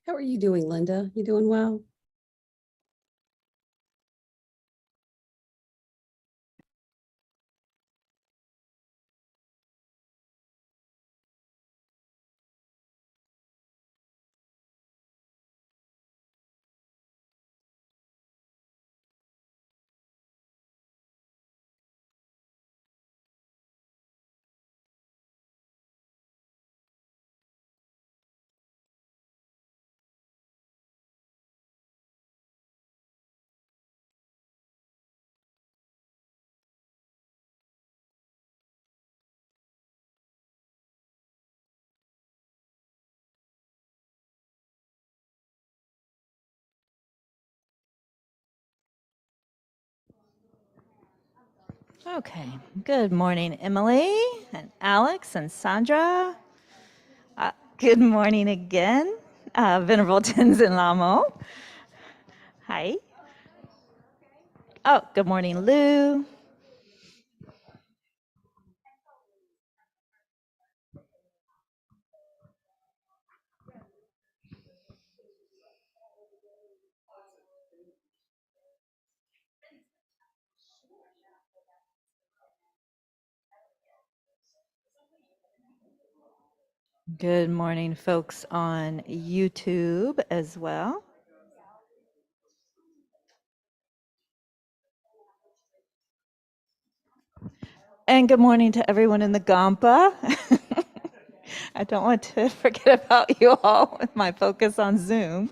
How are you doing, Linda? You doing well? Okay, good morning, Emily and Alex and Sandra. Good morning again, Venerable Tenzin Lamo. Hi. Oh, good morning, Lou. Good morning, folks on YouTube as well. And good morning to everyone in the Gampa. I don't want to forget about you all with my focus on Zoom.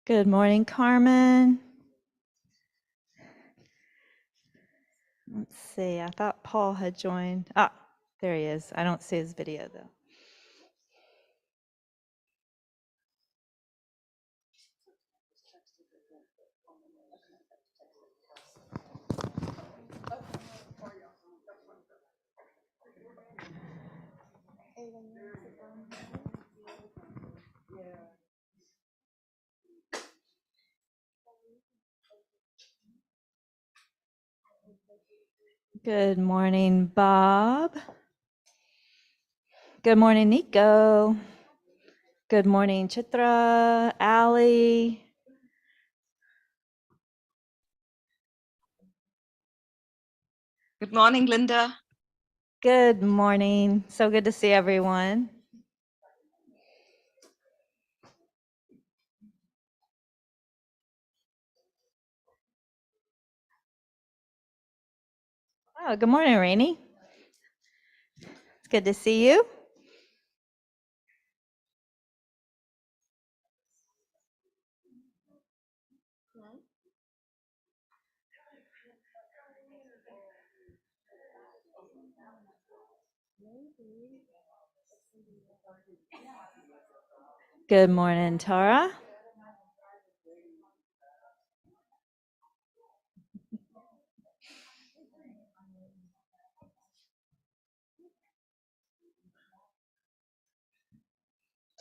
Good morning, Carmen. Let's see, I thought Paul had joined. Ah, there he is. I don't see his video though. Good morning, Bob. Good morning, Nico. Good morning, Chitra, Ali. Good morning, Linda. Good morning. So good to see everyone. Oh, good morning, Rainey. It's good to see you. Good morning, Tara.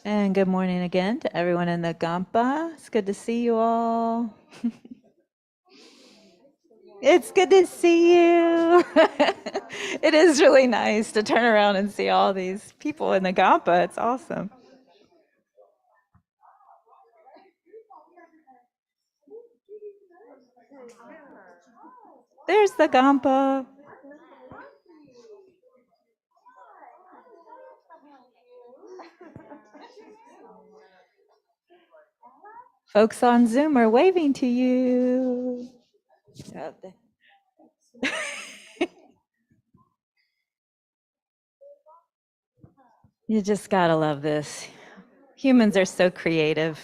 And good morning again to everyone in the Gampa. It's good to see you all. It's good to see you. It is really nice to turn around and see all these people in the Gampa. It's awesome. There's the Gampa. Folks on Zoom are waving to you. You just gotta love this. Humans are so creative.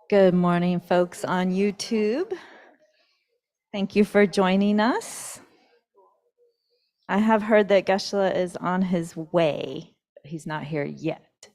Good morning, folks on YouTube. Thank you for joining us. I have heard that Geshe-la is on his way, but he's not here yet.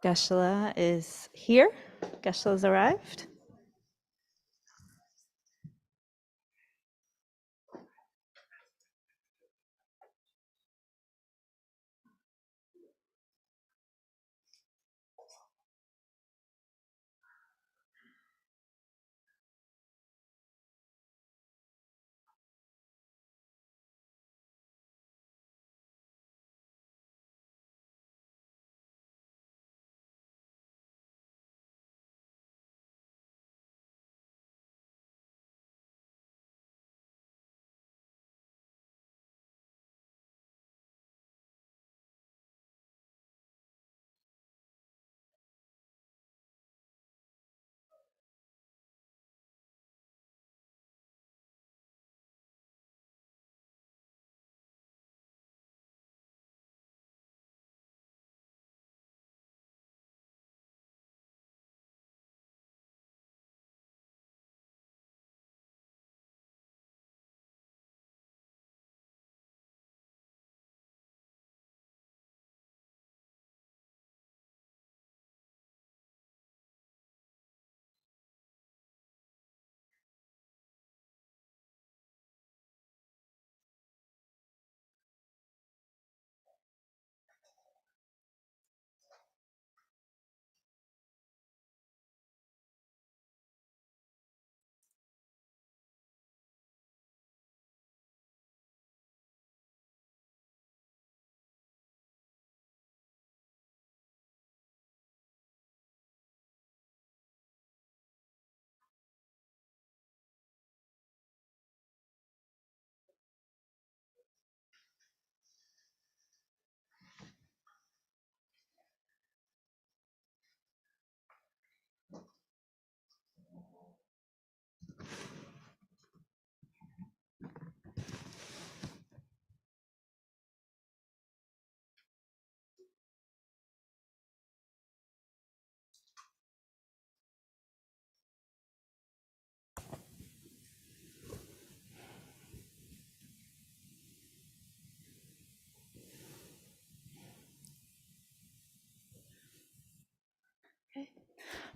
Geshe-la is here. Geshe-la's arrived.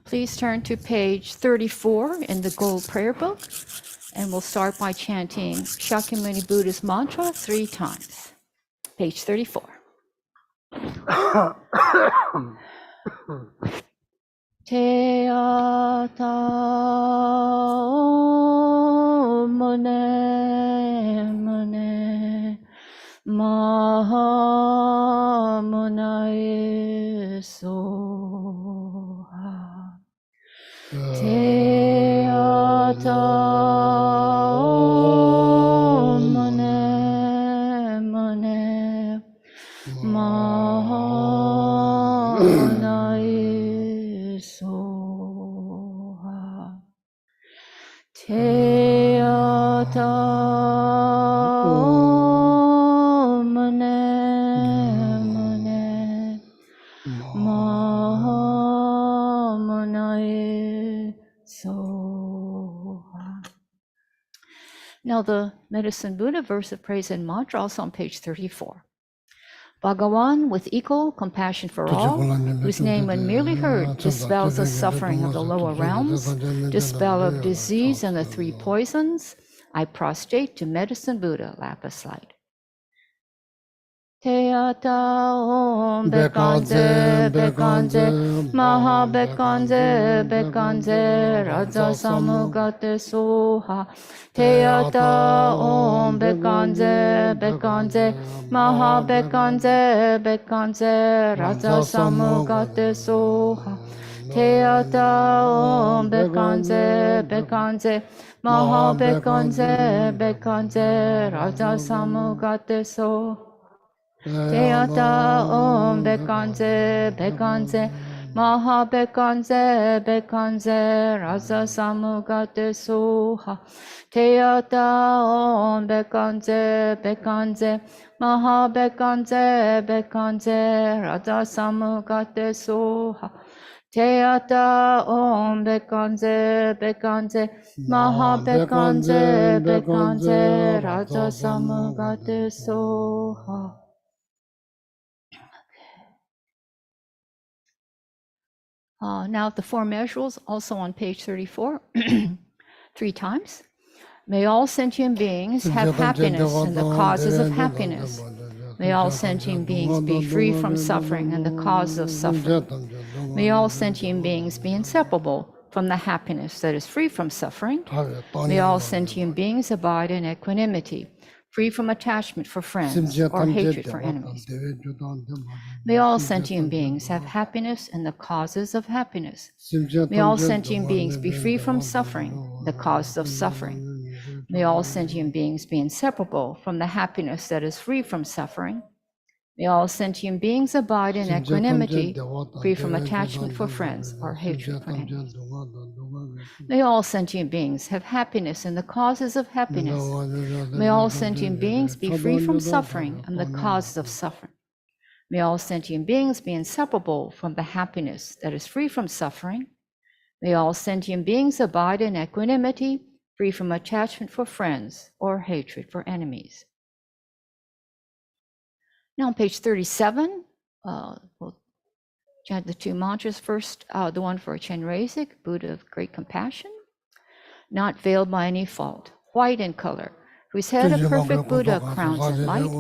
Please turn to page 34 in the Gold Prayer Book, and we'll start by chanting Shakyamuni Buddha's mantra 3 times. Page 34. Te ata o mone mone maha munae soha. Te ata Mahanae Soha. Teata Mane Mane Mahanae Soha. Now the Medicine Buddha verse of praise and mantra also on page 34. Bhagawan, with equal compassion for all, whose name when merely heard dispels the suffering of the lower realms, dispel of disease and the three poisons, I prostrate to Medicine Buddha, lapis light. Teata Om Bekanze Bekanze Maha Bekanze Bekanze Raja Samugate Soha. Teata Om Bekanze Bekanze Maha Bekanze Bekanze Raja Samugate Soha. Teata Om Bekanze Bekanze Maha Bekanze Bekanze Raja Samugate Soha. Teata Om Bekanze Bekanze Maha Bekanze Bekanze Rasa Samugate Soha. Teata Om Bekanze Bekanze Maha Bekanze Bekanze Rasa Samugate Soha. Teata Om Bekanze Bekanze Maha Bekanze Bekanze Rasa Samugate Soha. Now the four measurables, also on page 34, 3 times. May all sentient beings have happiness and the causes of happiness. May all sentient beings be free from suffering and the cause of suffering. May all sentient beings be inseparable from the happiness that is free from suffering. May all sentient beings abide in equanimity, free from attachment for friends or hatred for enemies. May all sentient beings have happiness and the causes of happiness. May all sentient beings be free from suffering, the causes of suffering. May all sentient beings be inseparable from the happiness that is free from suffering. May all sentient beings abide in equanimity, free from attachment for friends or hatred for enemies. May all sentient beings have happiness and the causes of happiness. May all sentient beings be free from suffering and the causes of suffering. May all sentient beings be inseparable from the happiness that is free from suffering. May all sentient beings abide in equanimity, free from attachment for friends or hatred for enemies. Now on page 37, we'll chant the 2 mantras. First, the one for Chenrezig, Buddha of great compassion, not veiled by any fault, white in color, whose head a perfect Buddha crowns in light,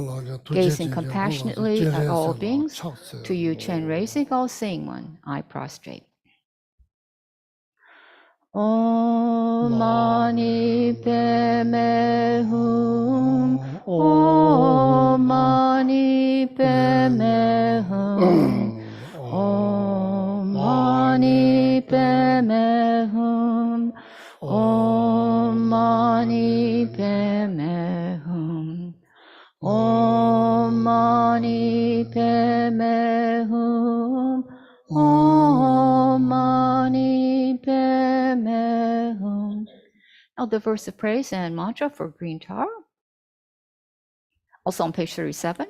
gazing compassionately at all beings. To you, Chenrezig, all-seeing one, I prostrate. Om Mani Padme Hum. Om Mani Padme Hum. Om Mani Padme Hum. Om Mani Padme Hum. Om Mani Padme Hum. Om Mani Padme Hum. Now the verse of praise and mantra for green tar, also on page 37.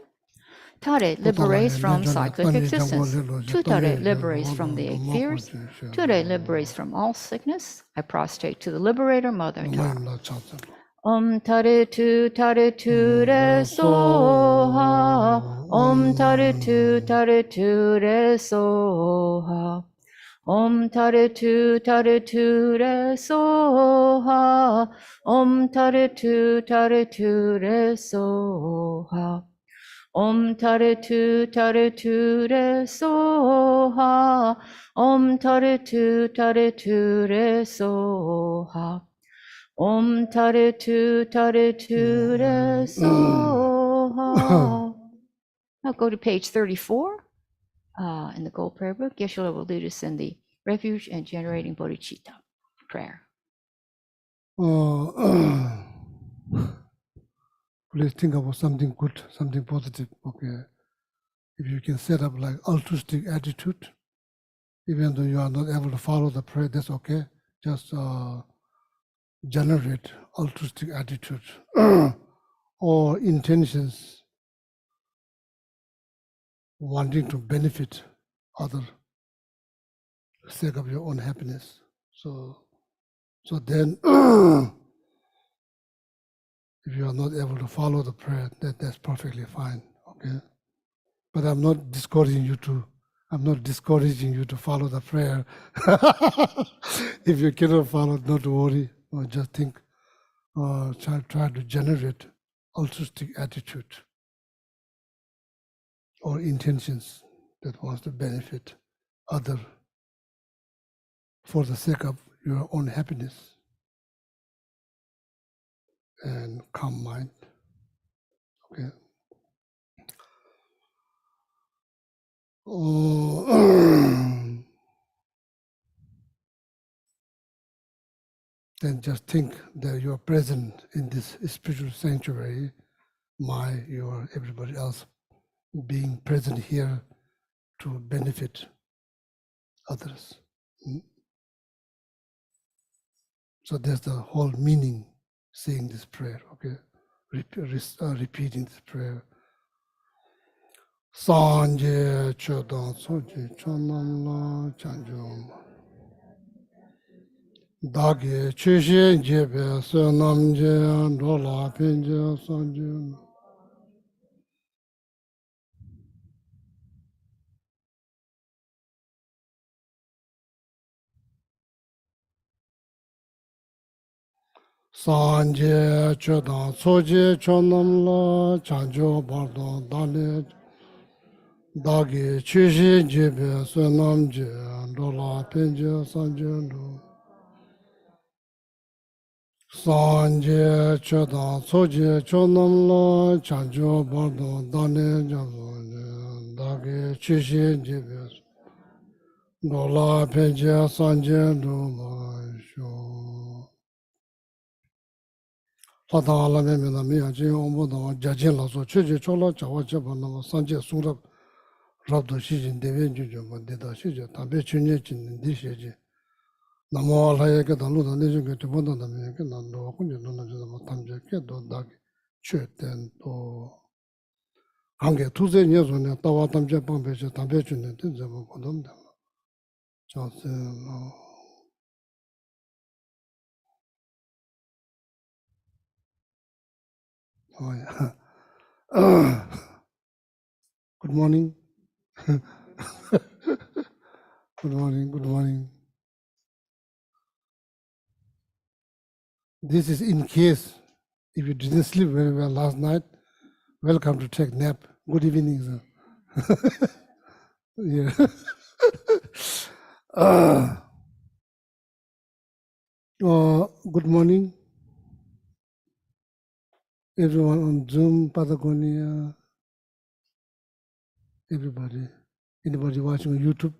Tare liberates from cyclic existence. Tutare liberates from the 8 fears. Ture liberates from all sickness. I prostrate to the liberator, Mother Tara. Om Tare Tu Re Soha. Om Tare Tu Re Soha. Om Tare Tu Re Soha. Om Tare Tu Re Soha. Om Tare Tu Re Soha. Om Tare Tu Re Soha. Om Tare Tu Re Soha. Now go to page 34 in the Gold Prayer Book. Geshe-la will lead us in the Refuge and Generating Bodhicitta prayer. Please think about something good, something positive. Okay. if you can set up like altruistic attitude, even though you are not able to follow the prayer, that's okay. Just generate altruistic attitude or intentions wanting to benefit other sake of your own happiness. So then if you are not able to follow the prayer, that's perfectly fine. Okay. But I'm not discouraging you to follow the prayer. If you cannot follow, not to worry. Or just think, try to generate altruistic attitude or intentions that wants to benefit other for the sake of your own happiness and calm mind. Okay. Then just think that you are present in this spiritual sanctuary, your, everybody else being present here to benefit others. So that's the whole meaning saying this prayer, okay? Repeating this prayer. Sanje chodon soje chonam la chanjom. Dagi chushe jebe sonam je dola pinje sanje. Sanje chodon soje chonam la chanjo bardo dale. Dagi chushe jebe sonam je dola pinje sanje do. Sanje chodan soje chonam la chanjo bardo dane jabo dagi chishe jebes dola peje sanje do ma sho fata ala me na mi aje ombo da jaje la so chuje chola chawa chaba na sanje surab rabdo shijin deven jujo ma deda shije tabe chunye chin di shije Namo alaya ke dalu da nejo ke tibo da dami ke nando kunje do na jada ma tamje ke do dagi chue ten to hange tuze nye zo ne tawa tamje pangpe che tampe chune ten zeba kodam da chanse no. Oh yeah. Good morning. Good morning, good morning. This is in case if you didn't sleep very well last night, welcome to take nap. Good evening, sir. Yeah. Good morning, everyone on Zoom, Patagonia, everybody. Anybody watching on YouTube?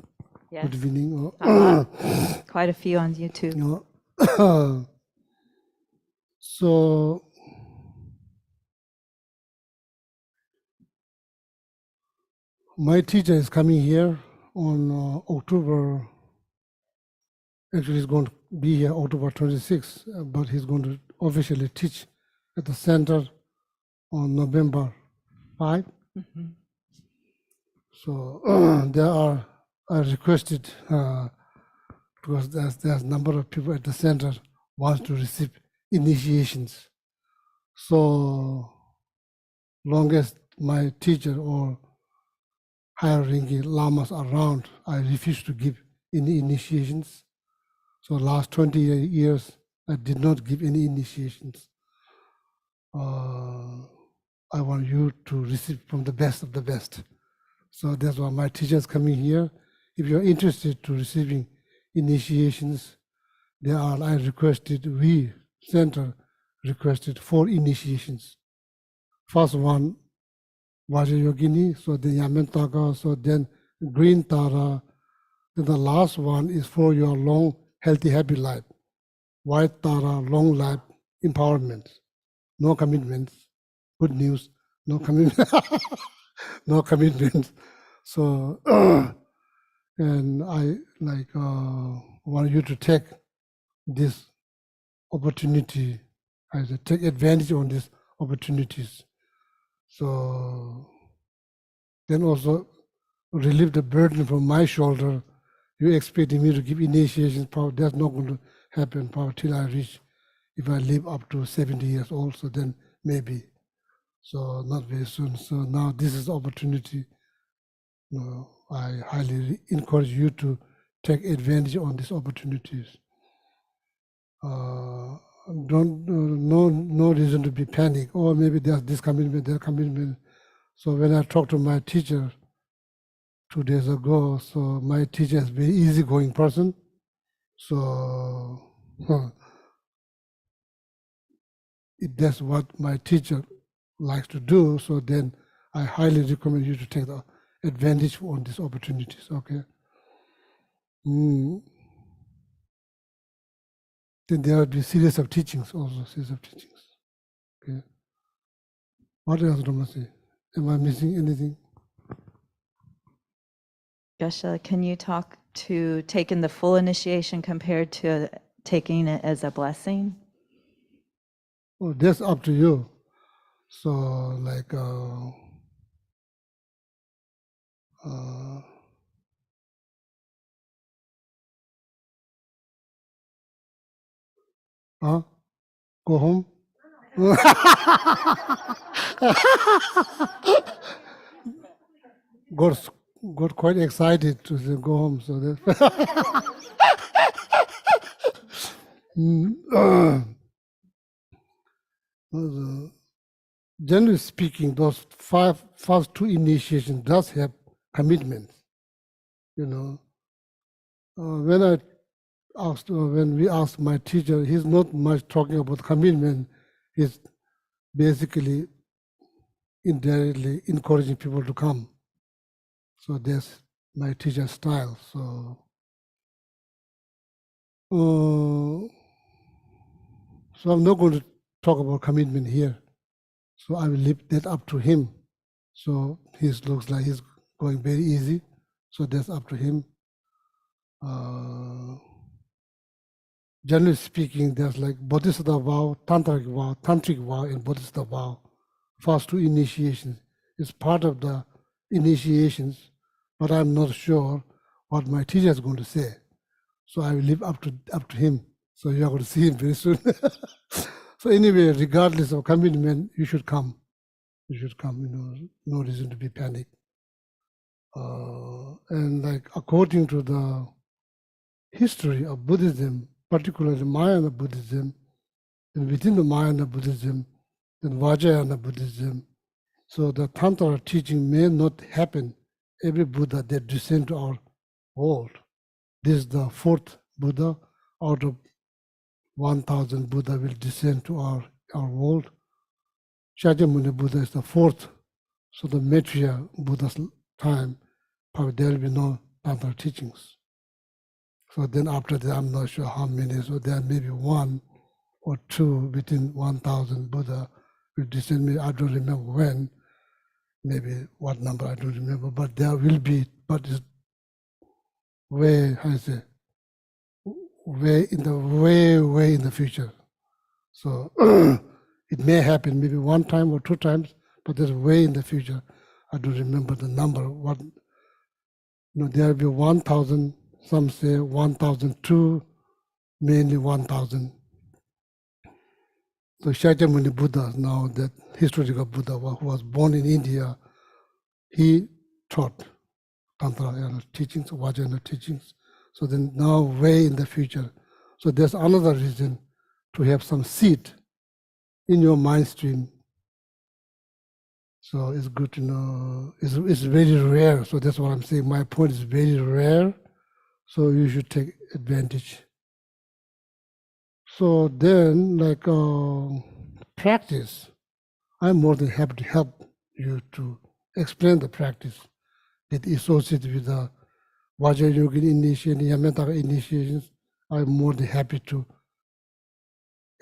Yes. Good evening. Quite a few on YouTube. So, my teacher is coming here on October. Actually, he's going to be here October 26th, but he's going to officially teach at the center on November 5. Mm-hmm. So I requested because there's a number of people at the center wants to receive initiations. So long as my teacher or higher ranking lamas around, I refuse to give any initiations. So last 20 years, I did not give any initiations. I want you to receive from the best of the best. So that's why my teacher is coming here. If you're interested to receiving initiations, we center requested 4 initiations. First one, Vajra Yogini, so then Yamen Taka, so then Green Tara. Then the last one is for your long, healthy, happy life. White Tara, long life, empowerment. No commitments. Good news, no commitment. no commitment. So, and I want you to take this opportunity, I said, take advantage on these opportunities. So then also relieve the burden from my shoulder. You expecting me to give initiation power, that's not going to happen power till I reach, if I live up to 70 years old, so then maybe. So not very soon. So now this is the opportunity. I highly encourage you to take advantage on these opportunities. No reason to be panic. Or maybe there's this commitment, that commitment. So when I talked to my teacher 2 days ago, so my teacher is a very easygoing person. So if that's what my teacher likes to do, so then I highly recommend you to take the advantage on these opportunities, okay? Then there will be series of teachings also, series of teachings, okay? What else, Ramasi? Am I missing anything? Geshe, can you talk to taking the full initiation compared to taking it as a blessing? Oh, that's up to you. So like, go home? got quite excited to say go home. So that generally speaking, those first two initiations does have commitment. You know, when we asked my teacher, he's not much talking about commitment. He's basically indirectly encouraging people to come. So that's my teacher's style. So, so I'm not going to talk about commitment here. So I will leave that up to him. So he looks like he's going very easy. So that's up to him. Generally speaking, there's like Bodhisattva vow, Tantric vow, and Bodhisattva vow. First two initiations is part of the initiations, but I'm not sure what my teacher is going to say. So I will leave up to him. So you are going to see him very soon. So anyway, regardless of commitment, you should come. You should come. No reason to be panicked. And like according to the history of Buddhism, particularly Mahayana Buddhism, and within the Mahayana Buddhism, and Vajrayana Buddhism, so the Tantra teaching may not happen every Buddha that descend to our world. This is the fourth Buddha out of 1,000 Buddha will descend to our world. Shakyamuni Buddha is the fourth. So the Maitreya Buddha's time, probably there will be no Tantra teachings. So then after that, I'm not sure how many. So there may be one or two within 1,000 Buddha will descend. Maybe I don't remember when. Maybe what number I don't remember. But there will be. But it's way, how I say, way in the future. So it may happen maybe one time or two times, but there's way in the future. I don't remember the number. There will be 1,000. Some say 1,002, mainly 1,000. So Shakyamuni Buddha, now that historical Buddha who was born in India, he taught Tantra teachings, Vajrayana teachings. So then now way in the future. So there's another reason to have some seed in your mind stream. So it's good to know, it's very rare. So that's what I'm saying. My point is very rare. So you should take advantage. So then, like practice, I'm more than happy to help you to explain the practice that is associated with the Vajrayana initiation, Yamataka initiations. I'm more than happy to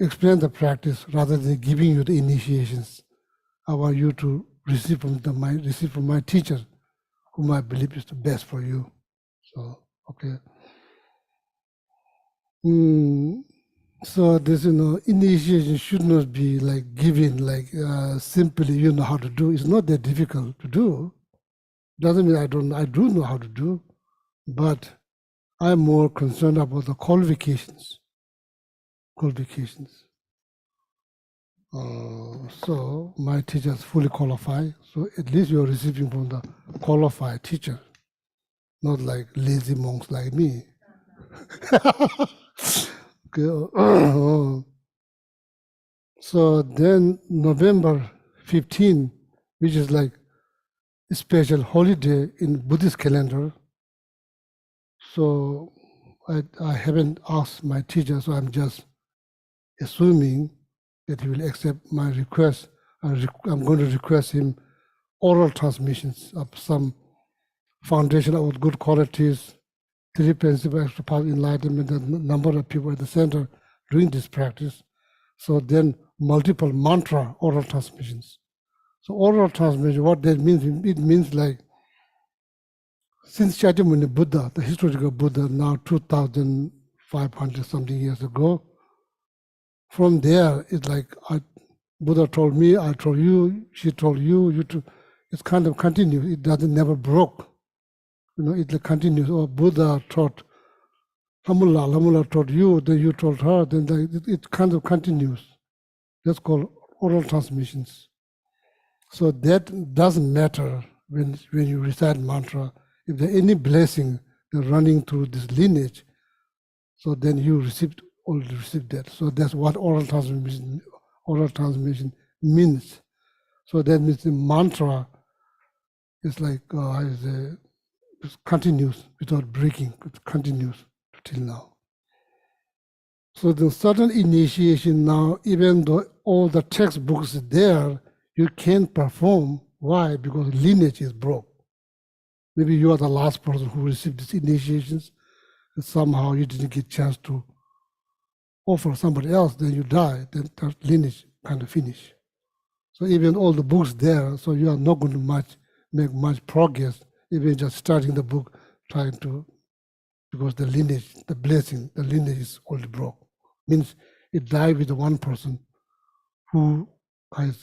explain the practice rather than giving you the initiations. I want you to receive from my teacher, whom I believe is the best for you. So okay. So this initiation should not be like given like simply you know how to do. It's not that difficult to do. Doesn't mean I do know how to do, but I'm more concerned about the qualifications. So my teacher is fully qualified. So at least you're receiving from the qualified teacher, not like lazy monks like me. Okay. So then November 15, which is like a special holiday in Buddhist calendar. So I haven't asked my teacher, so I'm just assuming that he will accept my request. I'm going to request him oral transmissions of some foundation of good qualities, three principles of path enlightenment, the number of people at the center doing this practice. So then multiple mantra oral transmissions. So oral transmission, what that means, it means like since Shakyamuni Buddha, the historical Buddha, now 2,500 something years ago, from there it's like Buddha told me, I told you, she told you, you too. It's kind of continuous. It doesn't never broke. It continues. Or Buddha taught Hamula taught you, then you told her, then it kind of continues. That's called oral transmissions. So that doesn't matter when you recite mantra. If there any blessing running through this lineage, so then you already received that. So that's what oral transmission means. So that means the mantra is like it continues without breaking. It continues till now. So the certain initiation now, even though all the textbooks are there, you can't perform. Why? Because lineage is broke. Maybe you are the last person who received these initiations, and somehow you didn't get a chance to offer somebody else, then you die, then that lineage kind of finish. So even all the books there, so you are not going to make much progress, even just starting the book, trying to, because the lineage, the blessing, the lineage is already broke. Means it died with the one person who has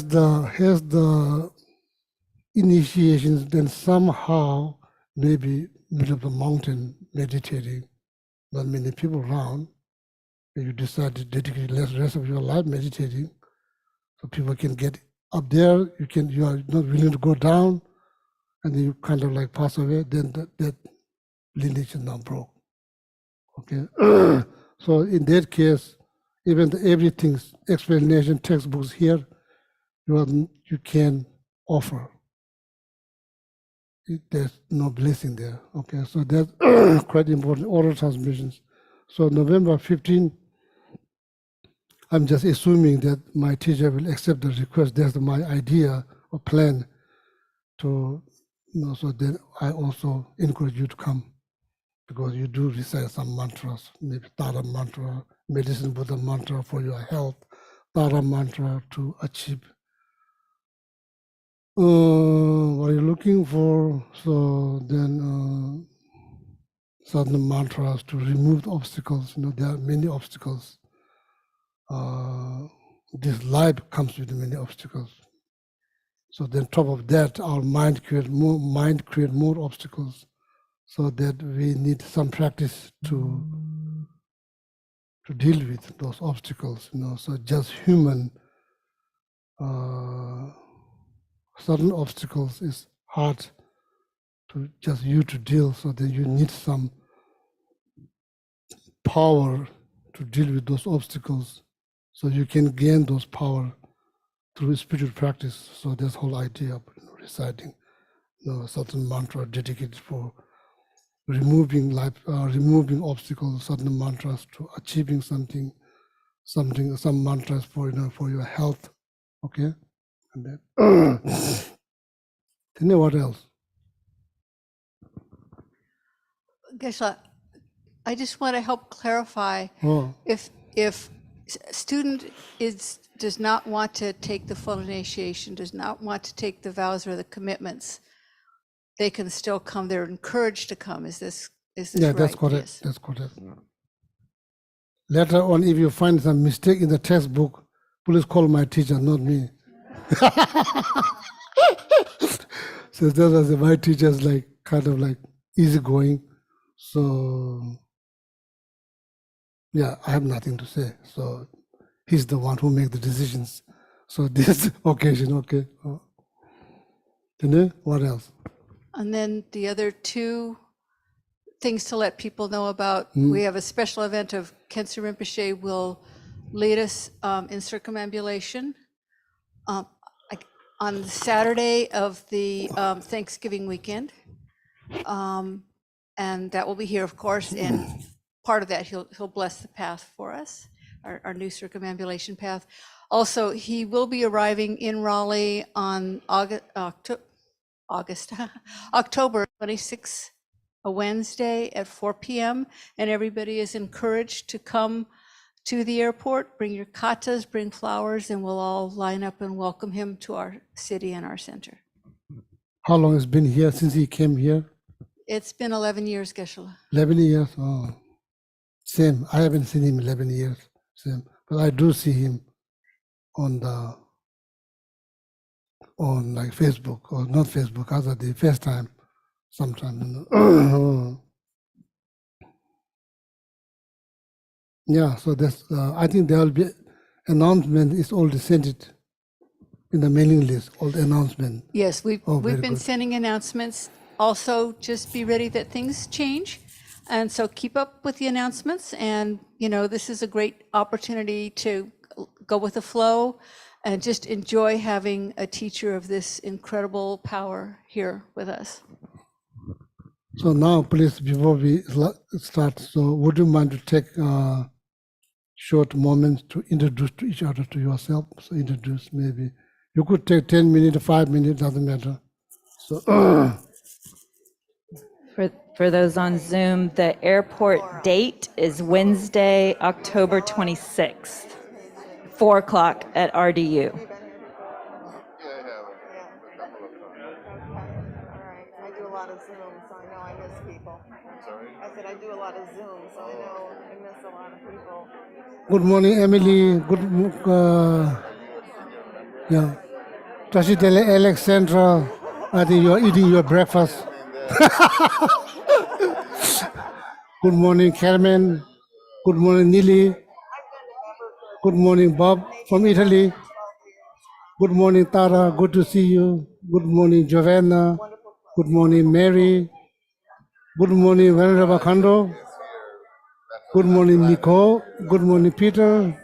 the initiations, then somehow maybe middle of the mountain meditating, not many people around. You decide to dedicate the rest of your life meditating, so people can get up there. You are not willing to go down, and then you kind of like pass away. Then that lineage is now broke. Okay, so in that case, even everything's explanation textbooks here, you can offer. There's no blessing there. Okay, so that's quite important. Oral transmissions. So November 15, I'm just assuming that my teacher will accept the request. That's my idea or plan to, so then I also encourage you to come, because you do recite some mantras, maybe Tara mantra, medicine Buddha mantra for your health, Tara mantra to achieve. What are you looking for? So then certain mantras to remove the obstacles. There are many obstacles. This life comes with many obstacles. So then top of that, our mind create more obstacles. So that we need some practice to deal with those obstacles. So just human certain obstacles is hard to just you to deal. So then you need some power to deal with those obstacles, so you can gain those power through spiritual practice. So that's the whole idea of reciting a certain mantra dedicated for removing obstacles, certain mantras to achieving something, some mantras for for your health. Okay, and then then what else? Geshe, I just want to help clarify Oh, if student is does not want to take the full initiation, does not want to take the vows or the commitments, they can still come. They're encouraged to come. Is this Yeah, right? that's correct. Yes. That's correct. Later on, if you find some mistake in the textbook, please call my teacher, not me. So that was my teacher's like kind of like easygoing. So yeah, I have nothing to say. So he's the one who makes the decisions. So this occasion, okay. What else? And then the other two things to let people know about, we have a special event of Khensa Rinpoche will lead us in circumambulation on the Saturday of the Thanksgiving weekend. And that will be here, of course, and part of that, he'll bless the path for us, our new circumambulation path. Also, he will be arriving in Raleigh on October 26th, a Wednesday at 4 p.m. And everybody is encouraged to come to the airport, bring your katas, bring flowers, and we'll all line up and welcome him to our city and our center. How long has been here since he came here? It's been 11 years, Geshe-la. 11 years. Oh, same. I haven't seen him 11 years. Same, but I do see him on like Facebook or not Facebook, other the FaceTime sometime. Yeah, so that's. I think there will be announcement. Is already sent it in the mailing list. All the announcement. Yes, we've very been good. sending announcements. Also, just be ready that things change. And so keep up with the announcements. And, this is a great opportunity to go with the flow and just enjoy having a teacher of this incredible power here with us. So now, please, before we start, so would you mind to take a short moment to introduce to each other to yourself? So introduce maybe. You could take 10 minutes, 5 minutes, doesn't matter. So For those on Zoom, the airport date is Wednesday, October 26th, 4 o'clock at RDU. All right, I do a lot of Zoom, so I know I miss people. I said I do a lot of Zoom, so I know I miss a lot of people. good morning, Emily. Yeah. Trashitele Alexandra, I think you're eating your breakfast. Good morning, Carmen. Good morning, Nili. Good morning, Bob from Italy. Good morning, Tara. Good to see you. Good morning, Giovanna. Good morning, Mary. Good morning, Venerable Kando. Good morning, Nicole. Good morning, Peter.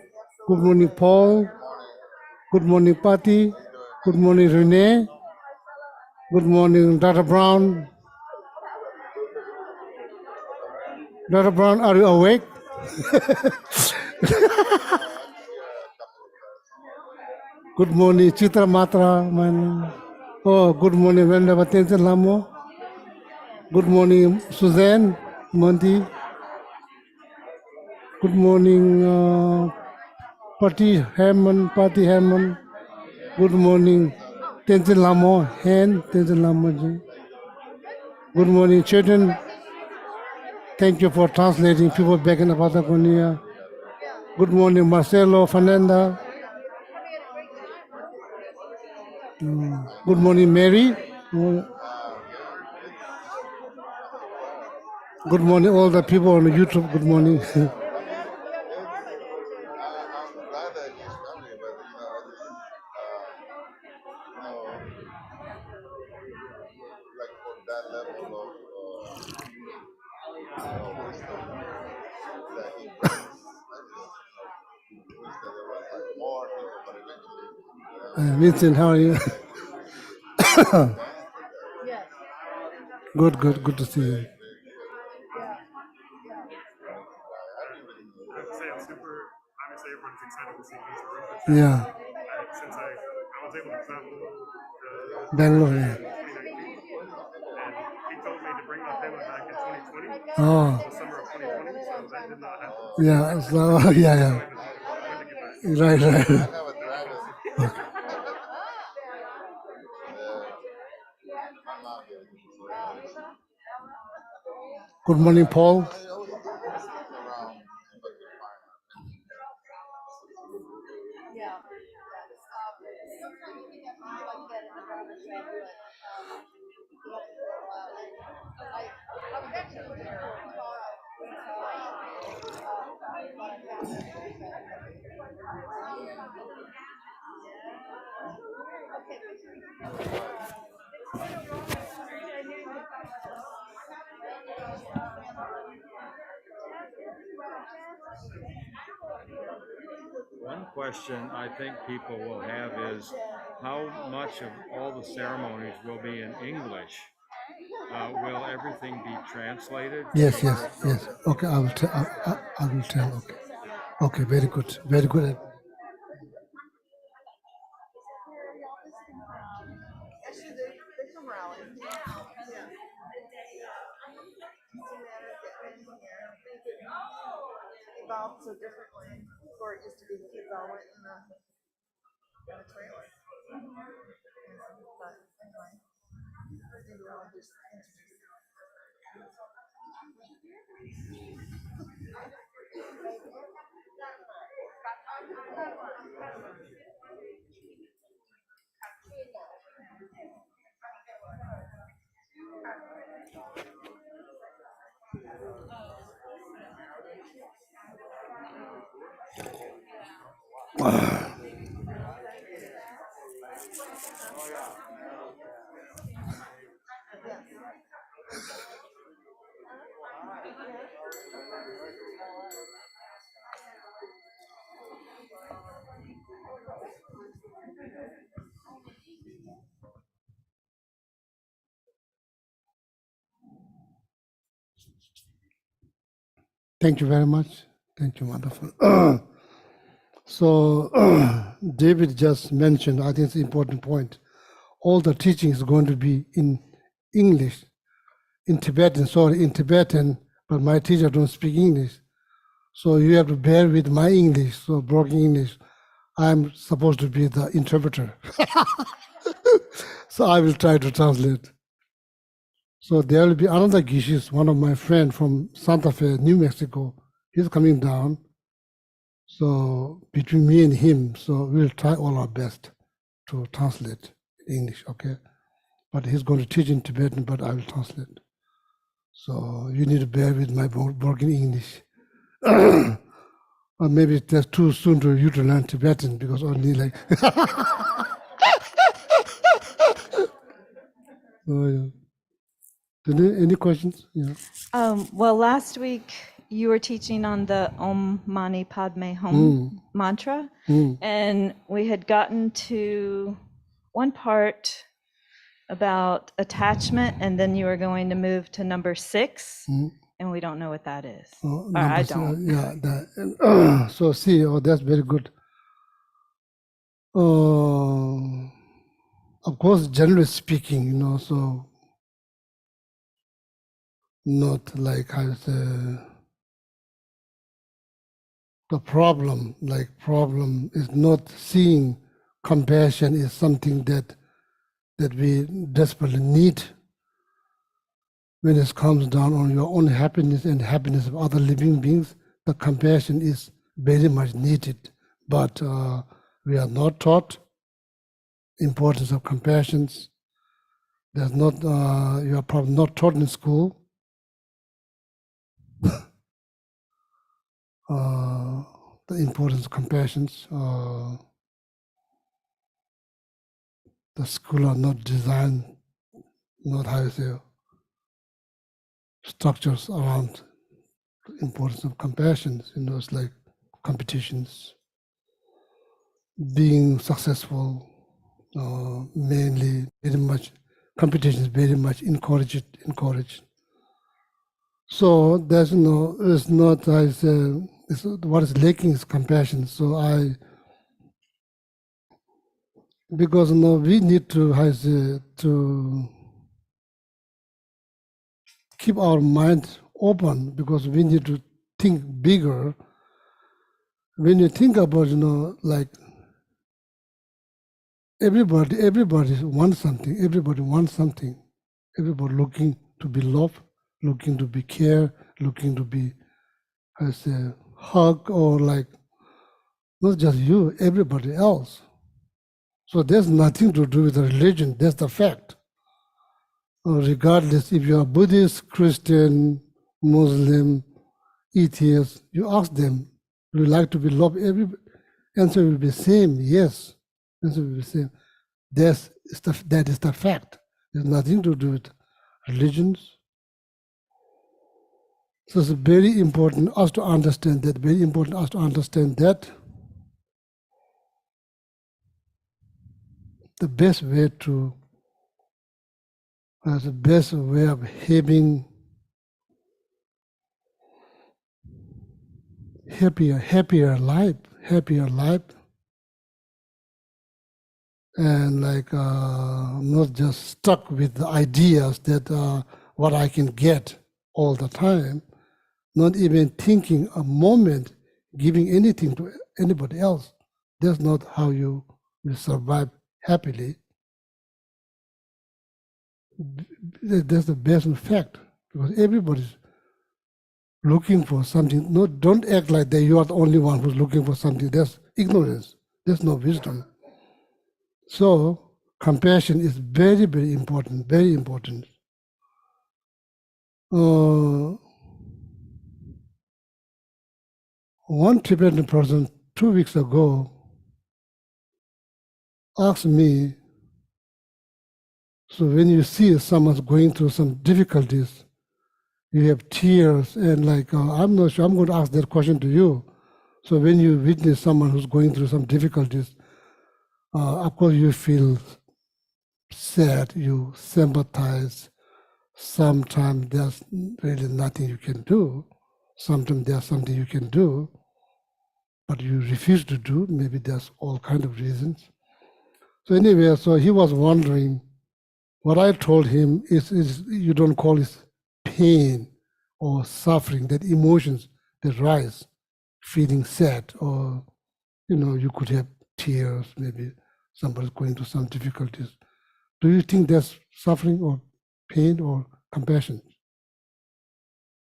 Good morning, Paul. Good morning, Patty. Good morning, Renee. Good morning, Dr. Brown. Dr. Brown, are you awake? Good morning, Chitra Matra. Oh, good morning, Venerable Tenzin Lamo. Good morning, Suzanne Monty. Good morning, Patty Hammond. Good morning, Tenzin Lamo, Tenzin Lamo ji. Good morning, children. Thank you for translating people back in the Patagonia. Good morning, Marcelo, Fernanda. Good morning, Mary. Good morning, all the people on YouTube. Good morning. Vincent, how are you? Good to see you. Obviously everyone's excited to see Khensa Rinpoche. Yeah, Since I was able to travel to Bangalore. Yeah. 2019, and he told me to bring my family back in 2020, Oh, the summer of 2020, so that did not happen. yeah. It's yeah, yeah. When to get back. Right. Good morning, Paul. One question I think people will have is how much of all the ceremonies will be in English? Will everything be translated? Yes, yes, yes. Okay, I will tell. I will tell. Okay, okay, very good, very good. Actually, they come rally. Yeah. It's a matter of getting in here. Things have evolved so differently. Before it used to be the kids all went in the trailer. But anyway, maybe I'll just introduce it. Thank you very much. Thank you, wonderful. So David just mentioned, I think it's an important point. All the teaching is going to be in English, in Tibetan, but my teacher don't speak English. So you have to bear with my English, so broken English. I'm supposed to be the interpreter. So I will try to translate. So there will be another Gishis, one of my friends from Santa Fe, New Mexico. He's coming down. So between me and him, so we'll try all our best to translate English, okay? But he's going to teach in Tibetan, but I will translate. So you need to bear with my broken English. Or maybe it's too soon for you to learn Tibetan because only like. Oh, yeah. Any questions? Yeah. Well, last week you were teaching on the Om Mani Padme Hum mantra, and we had gotten to one part about attachment, and then you were going to move to number 6, and we don't know what that is. Or I don't. Yeah. So see, that's very good. Of course, generally speaking, so not like I say, the problem is not seeing compassion is something that we desperately need. When it comes down on your own happiness and happiness of other living beings, the compassion is very much needed. But we are not taught importance of compassion. There's not you are probably not taught in school. The importance of compassion. The school are not designed, not how you say, structures around the importance of compassion. It's like competitions, being successful, mainly very much competition is very much encouraged. So there's it's not it's what is lacking is compassion. So because we need to keep our mind open because we need to think bigger. When you think about like everybody wants something. Everybody wants something. Everybody looking to be loved, looking to be cared, looking to be, I say, hug or like, not just you, everybody else. So there's nothing to do with the religion. That's the fact. Regardless if you are Buddhist, Christian, Muslim, atheist, you ask them, would you like to be loved? Every answer will be same, yes. Answer will be same. That is the fact. There's nothing to do with religions. So it's very important us to understand that, very important us to understand that the best way of having happier life, and like not just stuck with the ideas that what I can get all the time, not even thinking a moment, giving anything to anybody else. That's not how you will survive happily. That's the best fact, because everybody's looking for something. No, don't act like that you are the only one who's looking for something. That's ignorance. That's no wisdom. So compassion is very, very important, very important. One Tibetan person 2 weeks ago asked me, so when you see someone's going through some difficulties, you have tears, and like, I'm not sure, I'm going to ask that question to you. So when you witness someone who's going through some difficulties, of course you feel sad, you sympathize. Sometimes there's really nothing you can do. Sometimes there's something you can do, but you refuse to do. Maybe there's all kind of reasons. So anyway, so he was wondering, what I told him is you don't call it pain or suffering, that emotions that rise, feeling sad, or, you could have tears, maybe somebody's going through some difficulties. Do you think that's suffering or pain or compassion?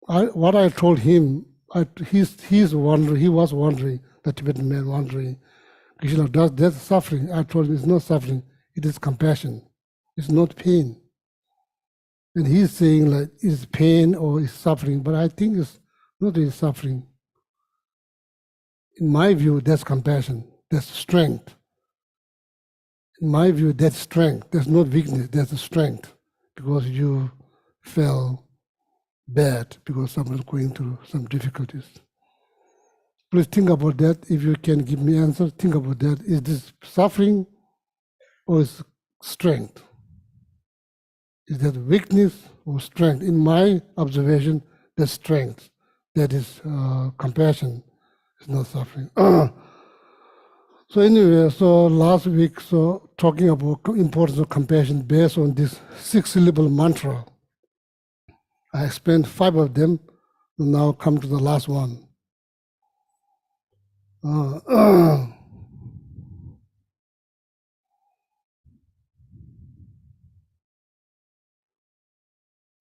What I told him, he was wondering, the Tibetan man wondering, Krishna, does that suffering? I told him it's not suffering, it is compassion. It's not pain. And he's saying like it's pain or it's suffering, but I think it's not really suffering. In my view, that's compassion, that's strength. In my view, that's strength. That's not weakness, that's strength. Because you felt bad because someone's going through some difficulties. Please think about that. If you can give me answer, think about that. Is this suffering or is strength? Is that weakness or strength? In my observation, that's strength. That is compassion. It's not suffering. So anyway, so last week, so talking about importance of compassion based on this 6-syllable mantra. I explained 5 of them, and now come to the last one.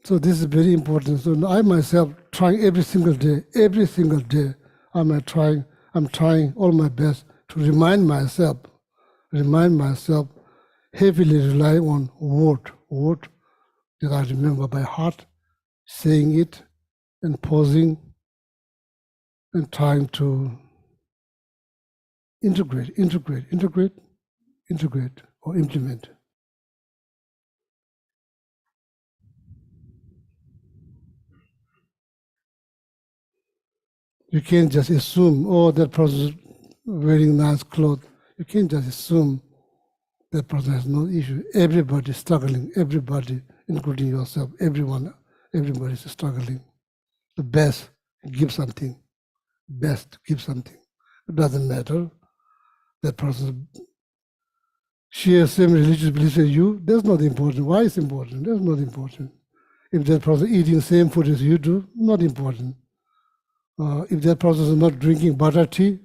So this is very important. So I myself trying every single day, I'm trying all my best to remind myself, heavily rely on word that I remember by heart, saying it and pausing and trying to integrate or implement. You can't just assume, oh, that person is wearing nice clothes. You can't just assume that person has no issue. Everybody is struggling, everybody, including yourself, everybody is struggling. The best, give something. It doesn't matter. That person shares same religious beliefs as you, that's not important. Why is important? That's not important. If that person eating same food as you do, not important. If that person is not drinking butter tea,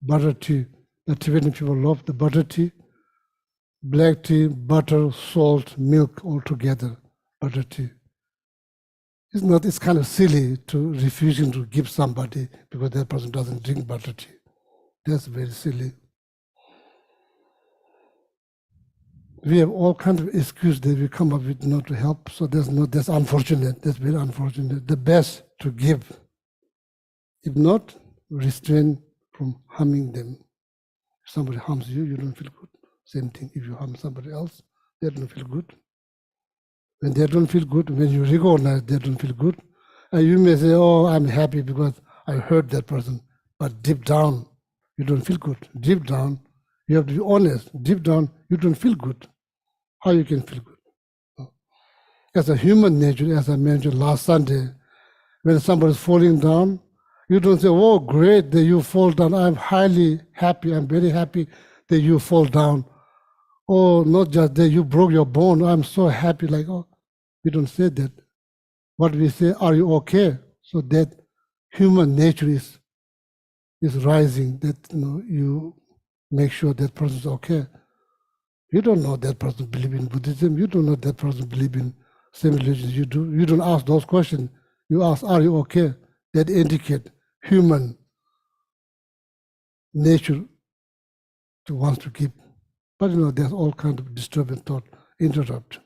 the Tibetan people love the butter tea. black tea, butter, salt, milk all together, butter tea. It's kind of silly to refusing to give somebody because that person doesn't drink butter tea. That's very silly. We have all kinds of excuses that we come up with not to help. So that's unfortunate. That's very unfortunate. The best to give. If not, restrain from harming them. If somebody harms you, you don't feel good. Same thing. If you harm somebody else, they don't feel good. When they don't feel good, when you recognize they don't feel good, and you may say, oh, I'm happy because I hurt that person. But deep down, you don't feel good. Deep down, you have to be honest. Deep down, you don't feel good. How you can feel good? As a human nature, as I mentioned last Sunday, when somebody's falling down, you don't say, oh, great that you fall down. I'm highly happy. I'm very happy that you fall down. Oh, not just that you broke your bone. I'm so happy. Like, oh, we don't say that. What we say, are you okay? So that human nature is rising, that you make sure that person's okay. You don't know that person believe in Buddhism. You don't know that person believe in same religion you do. You don't ask those questions. You ask, are you okay? That indicate human nature to wants to keep. But there's all kind of disturbing thought, interrupt.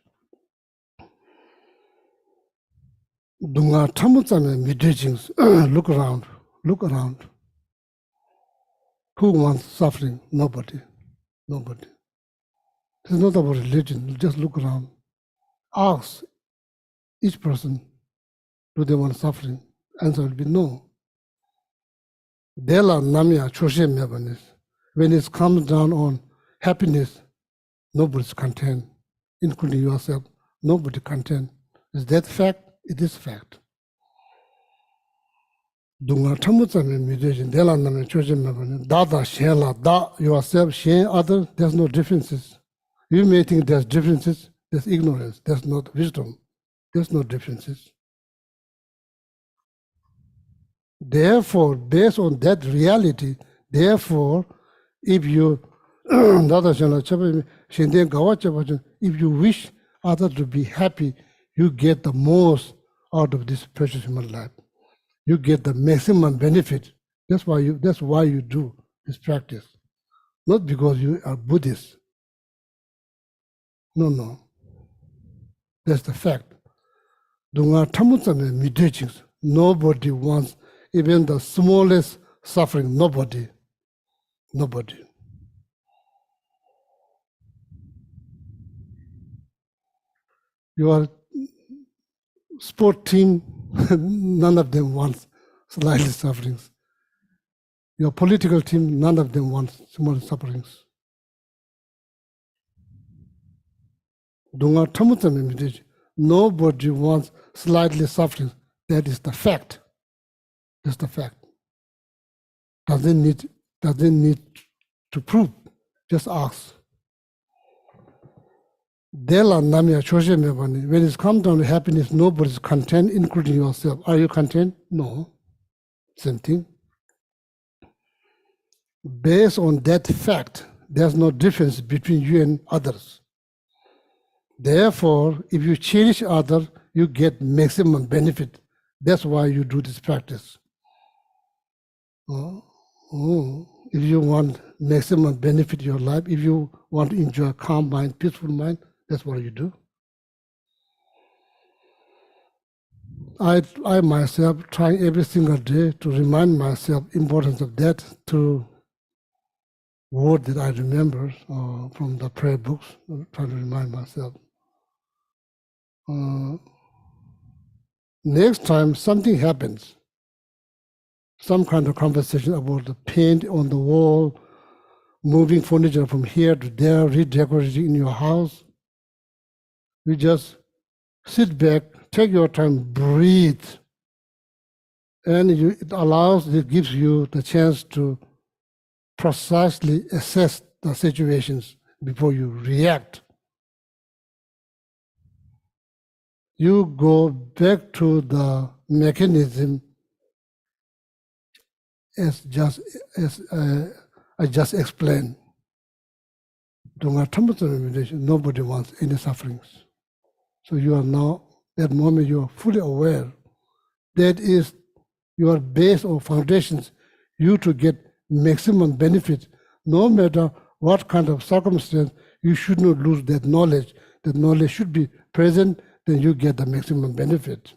Dunga tamutsame meditations. Look around. Look around. Who wants suffering? Nobody. Nobody. It's not about religion. Just look around. Ask each person, do they want suffering? Answer will be no. Dela namya choshe mebanis. When it comes down on happiness, nobody's content, including yourself. Nobody content. Is that fact? It is fact. Dunga tamutsame meditation, dela namya choshe mebanis. Dada shela, da yourself, shen other, there's no differences. You may think there's differences, there's ignorance, there's not wisdom. There's no differences. Therefore, based on that reality, therefore, if you if you wish others to be happy, you get the most out of this precious human life. You get the maximum benefit. That's why you do this practice. Not because you are Buddhist. No. That's the fact. Nobody wants even the smallest suffering. Nobody. Your sport team, none of them wants slightly sufferings. Your political team, none of them wants small sufferings. Nobody wants slightly suffering. That is the fact. That's the fact. Doesn't need to prove. Just ask. When it comes down to happiness, nobody's content, including yourself. Are you content? No. Same thing. Based on that fact, there's no difference between you and others. Therefore, if you cherish others, you get maximum benefit. That's why you do this practice. If you want maximum benefit in your life, if you want to enjoy a calm mind, peaceful mind, that's what you do. I myself try every single day to remind myself importance of that through word that I remember from the prayer books. I try to remind myself. Next time something happens, some kind of conversation about the paint on the wall, moving furniture from here to there, redecorating in your house, you just sit back, take your time, breathe, and it gives you the chance to precisely assess the situations before you react. You go back to the mechanism as I just explained. Nobody wants any sufferings. So you are now, that moment you are fully aware. That is your base or foundations, you to get maximum benefit. No matter what kind of circumstance, you should not lose that knowledge. That knowledge should be present, then you get the maximum benefit.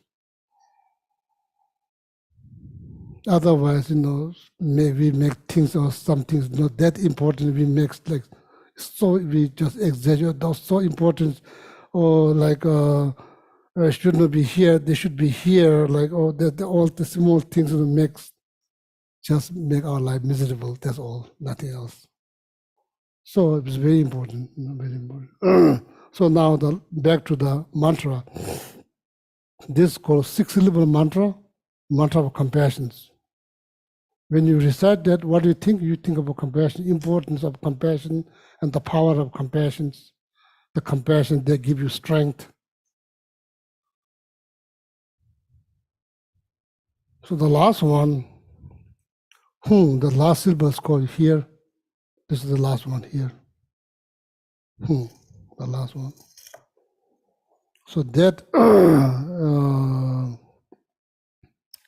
Otherwise, maybe make things or some things not that important. We make like, so we just exaggerate those so important, or like should not be here, they should be here, like all the small things that just make our life miserable. That's all, nothing else. So it's very important, very important. So now back to the mantra. This is called 6-syllable mantra, mantra of compassion. When you recite that, what do you think? You think about compassion, importance of compassion, and the power of compassion. The compassion that give you strength. So the last one, the last syllable is called here. This is the last one here. The last one. So that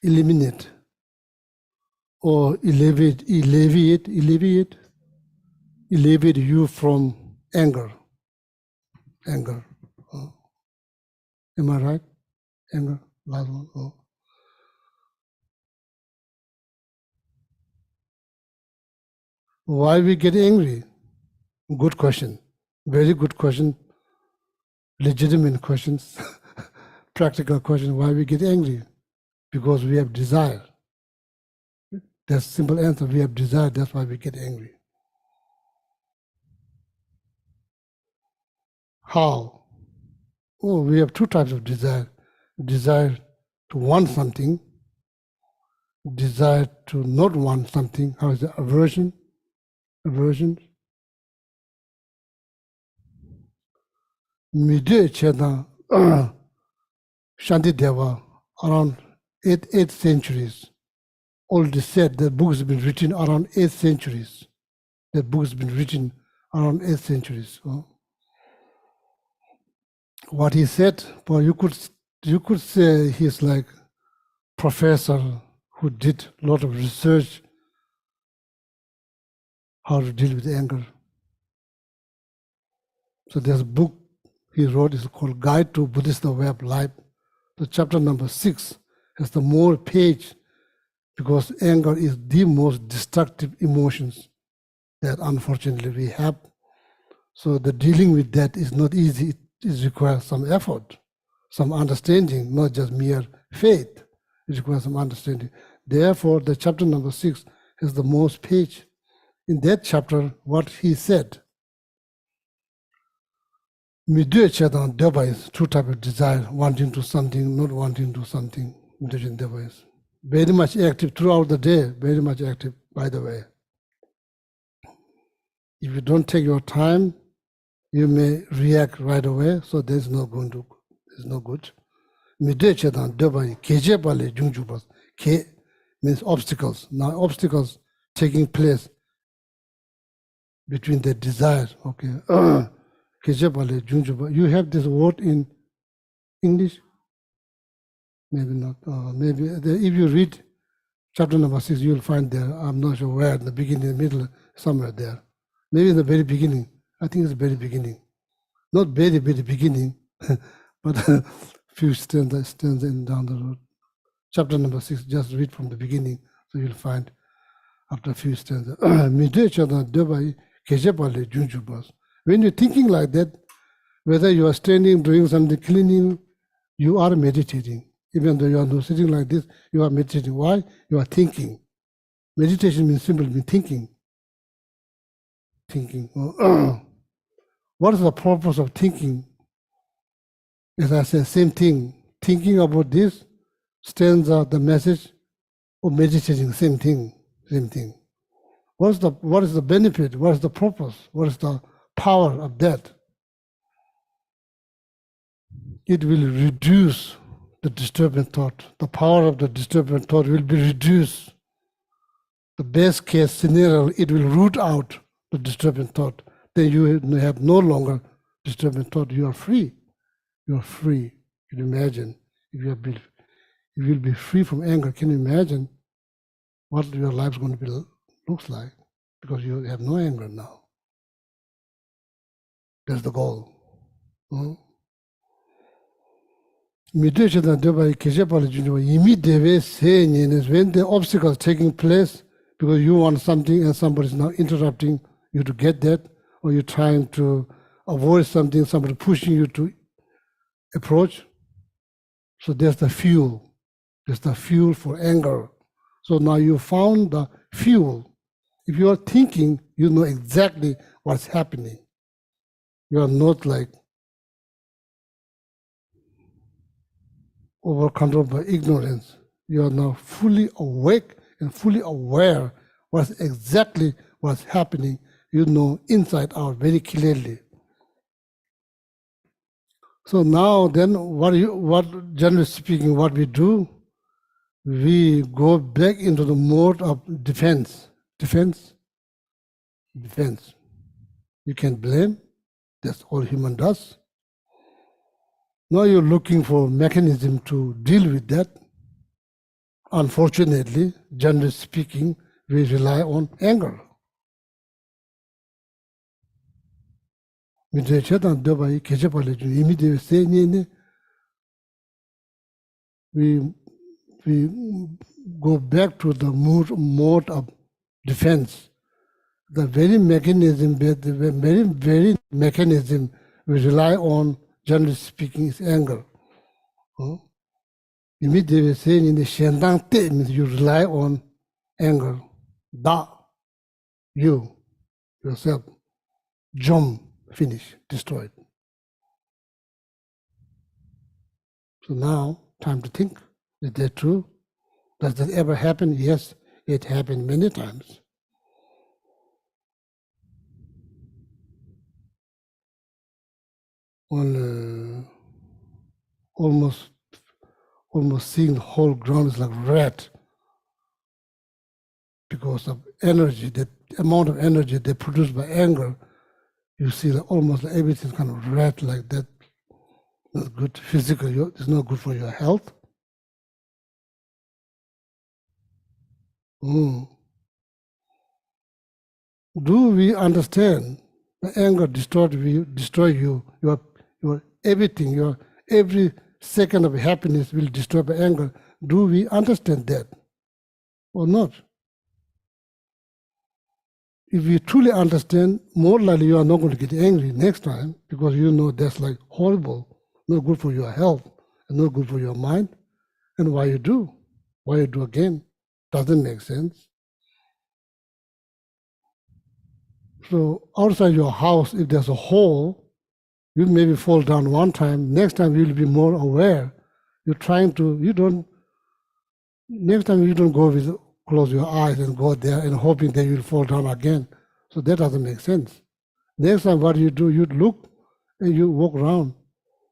eliminate or elevate you from anger. Anger. Am I right? Anger, last one. Why we get angry? Good question. Very good question. Legitimate questions. Practical question. Why we get angry? Because we have desire. That's simple answer. We have desire. That's why we get angry. How? Oh, we have two types of desire. Desire to want something. Desire to not want something. How is it? Aversion. Aversion. Midye Cheda Shanti Deva around 8th centuries. Already said that book has been written around 8th centuries. That book has been written around 8th centuries. What he said, well, you could say he's like professor who did a lot of research how to deal with anger. So there's a book he wrote, is called Guide to Buddhist Way of Life. The chapter number 6 has the more page because anger is the most destructive emotions that unfortunately we have. So the dealing with that is not easy. It requires some effort, some understanding, not just mere faith. It requires some understanding. Therefore, the chapter number 6 is the most page. In that chapter, what he said, Midye Chetan Deva is two types of desire, wanting to something, not wanting to something. Midye Deva is very much active throughout the day, very much active, by the way. If you don't take your time, you may react right away, so there's no good. Midye Chetan Deva Keje Pale Jungjupas. Ke means obstacles. Now obstacles taking place between the desires, okay. You have this word in English? Maybe not. Maybe if you read chapter number 6, you'll find there. I'm not sure where, in the beginning, the middle, somewhere there. Maybe in the very beginning. I think it's the very beginning. Not very, very beginning, but a few stanzas down the road. Chapter number 6, just read from the beginning, so you'll find after a few stanzas. When you're thinking like that, whether you are standing, doing something, cleaning, you are meditating. Even though you are not sitting like this, you are meditating. Why? You are thinking. Meditation means simply thinking. Thinking. What is the purpose of thinking? As I said, same thing. Thinking about this stanza, the message of meditating, same thing. Same thing. What is the benefit? What is the purpose? What is the power of that? It will reduce the disturbing thought. The power of the disturbing thought will be reduced. The best case scenario, it will root out the disturbing thought. then you have no longer disturbing thought. You are free. You are free. Can you imagine if you will be free from anger? Can you imagine what your life's going to be looks like? Because you have no anger now. That's the goal. Meditation when the obstacle is taking place because you want something and somebody is now interrupting you to get that, or you're trying to avoid something, somebody pushing you to approach. So there's the fuel. There's the fuel for anger. So now you found the fuel. If you are thinking, you know exactly what's happening. You are not like over controlled by ignorance. You are now fully awake and fully aware what's exactly what's happening. You know inside out very clearly. So now then what generally speaking, what we do, we go back into the mode of defense. Defense. You can blame, that's all human does. Now you're looking for mechanism to deal with that. Unfortunately, generally speaking, we rely on anger. We go back to the mode of defense. The very mechanism, the very mechanism we rely on, generally speaking, is anger. Immediately saying in the Shendang Te means you rely on anger. Da, you, yourself, Jom, finish, destroyed. So now, time to think. Is that true? Does that ever happen? Yes, it happened many times. On almost seeing the whole ground is like red because of energy, the amount of energy they produce by anger. You see that almost like everything's kind of red like that. Not good physically, it's not good for your health. Do we understand the anger destroy you, your everything, your every second of happiness will destroy by anger. Do we understand that or not? If you truly understand, more likely you are not going to get angry next time because you know that's like horrible, not good for your health, and not good for your mind. And why you do? Why you do again? Doesn't make sense. So outside your house, if there's a hole, you maybe fall down one time. Next time you'll be more aware. Next time you don't go with, close your eyes and go there and hoping that you'll fall down again. So that doesn't make sense. Next time what you do, you look and you walk around,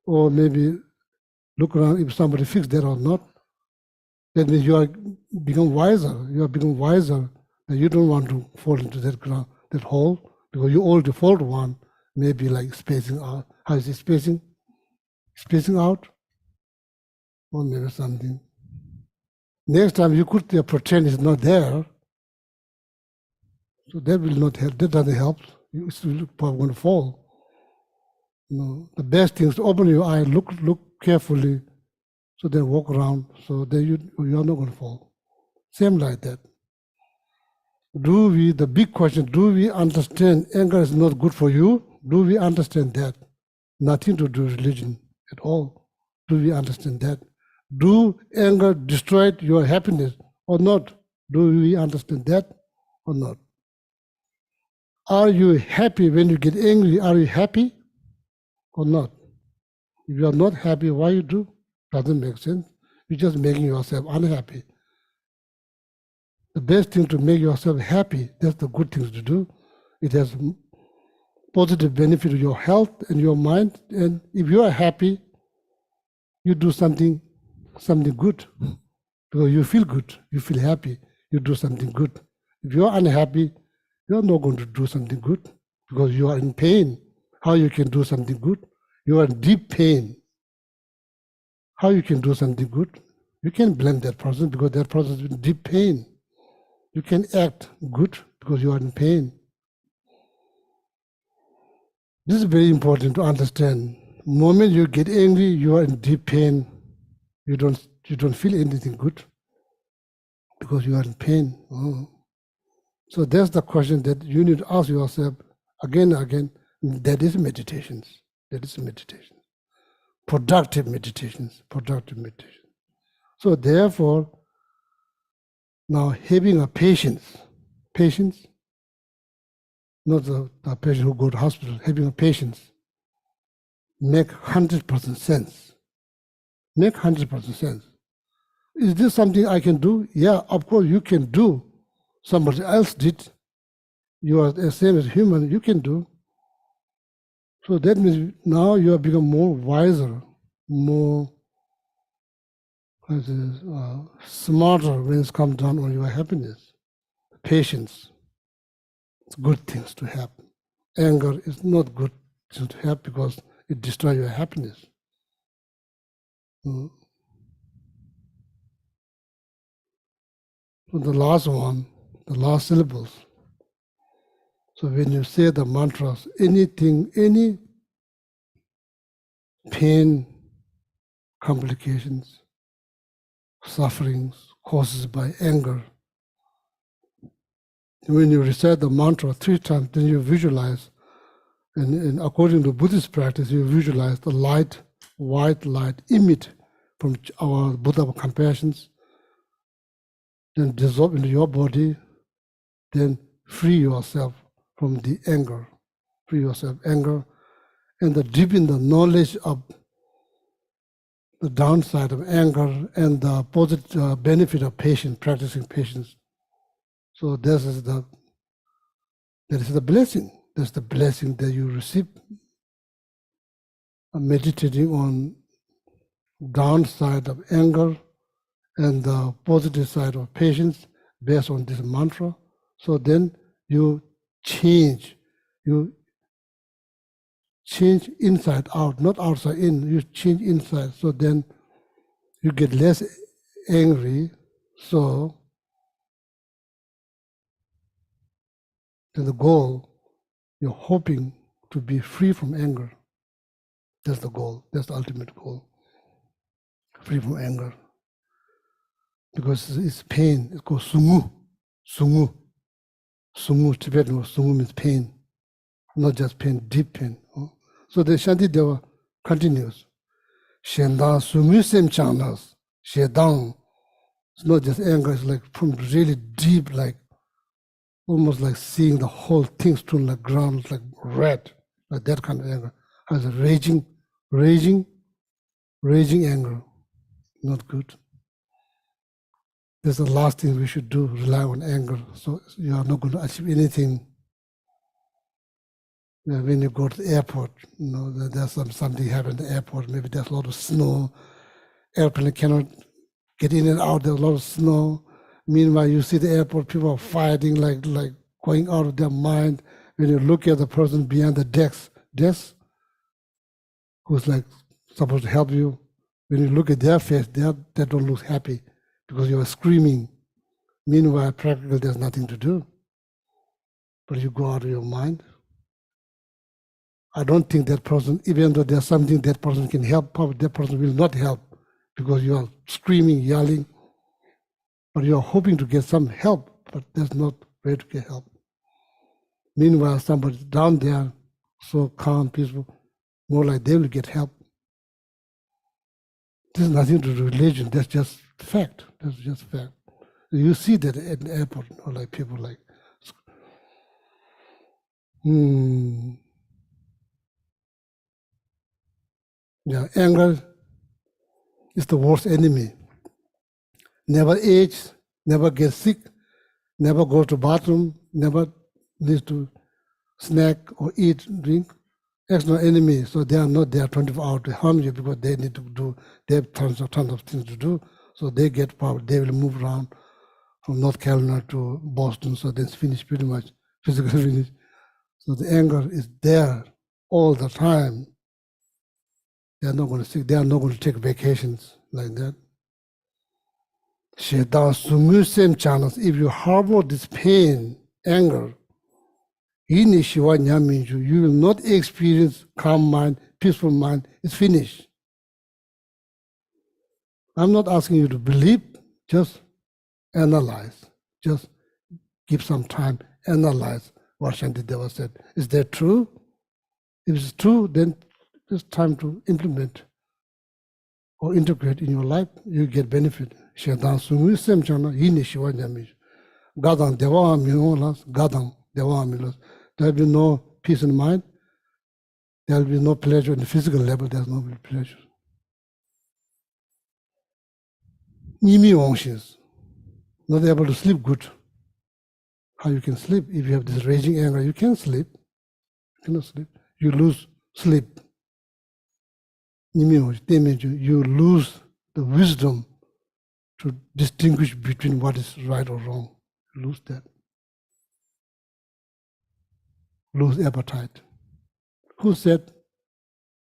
or maybe look around if somebody fixed that or not. That means you are become wiser. You are become wiser, and you don't want to fall into that ground, that hole, because you already fall one. Maybe like spacing out. How is it spacing? Spacing out, or maybe something. Next time you could pretend it's not there. So that will not help. That doesn't help. You're still probably going to fall. The best thing is to open your eye, look carefully, so then walk around, so that you are not going to fall. Same like that. The big question, do we understand anger is not good for you? Do we understand that? Nothing to do with religion at all. Do we understand that? Do anger destroy your happiness or not? Do we understand that or not? Are you happy when you get angry? Are you happy or not? If you are not happy, why you do? Doesn't make sense. You're just making yourself unhappy. The best thing to make yourself happy, that's the good things to do. It has positive benefit to your health and your mind. And if you are happy, you do something good. Because you feel good, you feel happy, you do something good. If you are unhappy, you are not going to do something good because you are in pain. How you can do something good? You are in deep pain. How you can do something good? You can blame that person because that person is in deep pain. You can act good because you are in pain. This is very important to understand. The moment you get angry, you are in deep pain. You don't feel anything good because you are in pain. Oh. So that's the question that you need to ask yourself again and again. That is meditations. That is meditation. Productive meditations. Productive meditation. So therefore, now having a patience, not the patient who go to hospital, having a patience, make 100% sense. Make 100% sense. Is this something I can do? Yeah, of course you can do. Somebody else did. You are the same as human, you can do. So that means now you have become more wiser, more smarter when it comes down on your happiness. Patience, it's good things to have. Anger is not good things to have because it destroys your happiness. So the last one, the last syllables. So when you say the mantras, anything, any pain, complications, sufferings caused by anger, when you recite the mantra 3 times, then you visualize, and according to Buddhist practice, you visualize the light, white light emit from our Buddha compassions, then dissolve into your body, then free yourself from the anger, free yourself anger, and the deepen the knowledge of the downside of anger and the positive benefit of patience, practicing patience. So that is the blessing. That's the blessing that you receive meditating on downside of anger and the positive side of patience based on this mantra. So then you change inside out, not outside in. You change inside. So then you get less angry. So then the goal, you're hoping to be free from anger. That's the goal. That's the ultimate goal. Free from anger. Because it's pain. It's called sungu. Sungu. Sungu, Tibetan sungu means pain. Not just pain, deep pain. So the Shantideva continues. Shendang sungu sem changnas. Shedang. It's not just anger, it's like from really deep, like almost like seeing the whole thing turn like ground, it's like red, like that kind of anger. Has a raging anger. Not good. That's the last thing we should do, rely on anger. So you are not going to achieve anything. When you go to the airport, there's something happened at the airport, maybe there's a lot of snow, airplane cannot get in and out, there's a lot of snow. Meanwhile, you see the airport, people are fighting, like going out of their mind. When you look at the person behind the desk, who's like supposed to help you, when you look at their face, they don't look happy because you are screaming. Meanwhile, practically there's nothing to do. But you go out of your mind. I don't think that person, even though there's something that person can help, probably that person will not help because you are screaming, yelling, but you are hoping to get some help, but there's not way to get help. Meanwhile, somebody down there, so calm, peaceful, more like they will get help. This has nothing to do with religion, that's just fact. That's just fact. You see that at the airport, like people like, Yeah, anger is the worst enemy. Never age, never get sick, never go to bathroom, never needs to snack or eat, drink. External enemy, so they are not there 24 hours to harm you because they need to do, they have tons of things to do. So they get power, they will move around from North Carolina to Boston, so then it's finished pretty much, physically finished. So the anger is there all the time. They are not going to sick. They are not going to take vacations like that. If you harbor this pain, anger, you will not experience calm mind, peaceful mind. It's finished. I'm not asking you to believe, just analyze. Just give some time, analyze what Shantideva said. Is that true? If it's true, then it's time to implement or integrate in your life. You get benefit. Gadang dewa milos. There will be no peace in mind. There will be no pleasure in the physical level. There's no pleasure. Nimi anxious, not able to sleep good. How you can sleep? If you have this raging anger, you can't sleep. You cannot sleep. You lose sleep. You lose the wisdom to distinguish between what is right or wrong. You lose that. Lose appetite. Who said,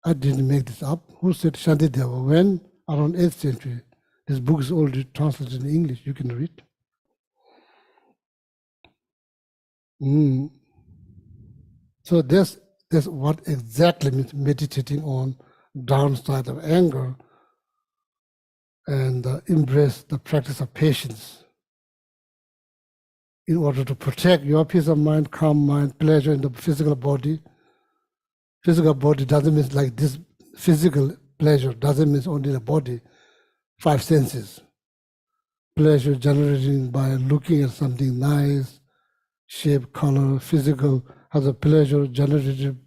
I didn't make this up? Who said Shantideva? When? Around 8th century. This book is already translated in English. You can read. So that's what exactly means meditating on downside of anger and embrace the practice of patience in order to protect your peace of mind, calm mind, pleasure in the physical body. Physical body doesn't mean like this. Physical pleasure doesn't mean only the body. 5 senses. Pleasure generated by looking at something nice, shape, color, physical has a pleasure generated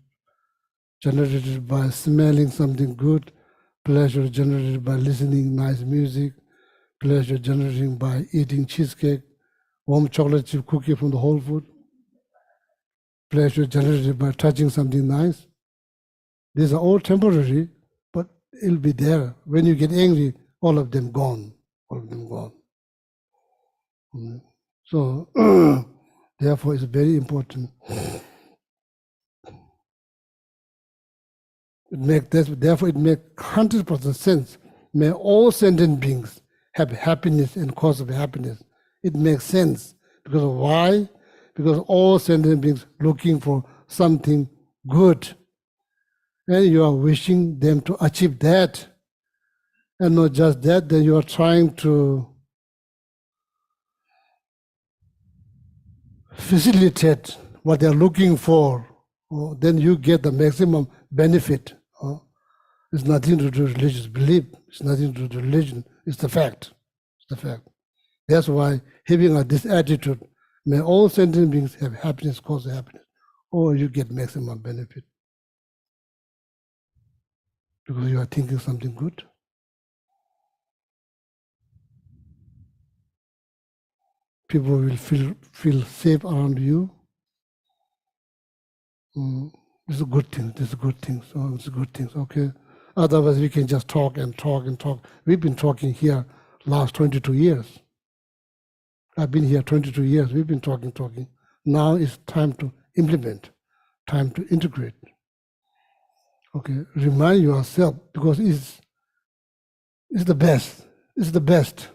by smelling something good, pleasure generated by listening nice music, pleasure generated by eating cheesecake, warm chocolate chip cookie from the Whole Food, pleasure generated by touching something nice. These are all temporary, but it'll be there. When you get angry, all of them gone. All of them gone. So, therefore, it's very important. Therefore, it makes 100% sense. May all sentient beings have happiness and cause of happiness. It makes sense. Because of why? Because all sentient beings looking for something good. And you are wishing them to achieve that. And not just that, then you are trying to facilitate what they are looking for. Then you get the maximum benefit. It's nothing to do with religious belief. It's nothing to do with religion. It's the fact. It's the fact. That's why having this attitude, may all sentient beings have happiness, cause happiness, or you get maximum benefit. Because you are thinking something good. People will feel safe around you. It's a good thing. It's a good thing. So it's a good thing. Okay. Otherwise, we can just talk and talk and talk. We've been talking here last 22 years. I've been here 22 years. We've been talking. Now it's time to implement, time to integrate. Okay. Remind yourself, because it's the best. It's the best.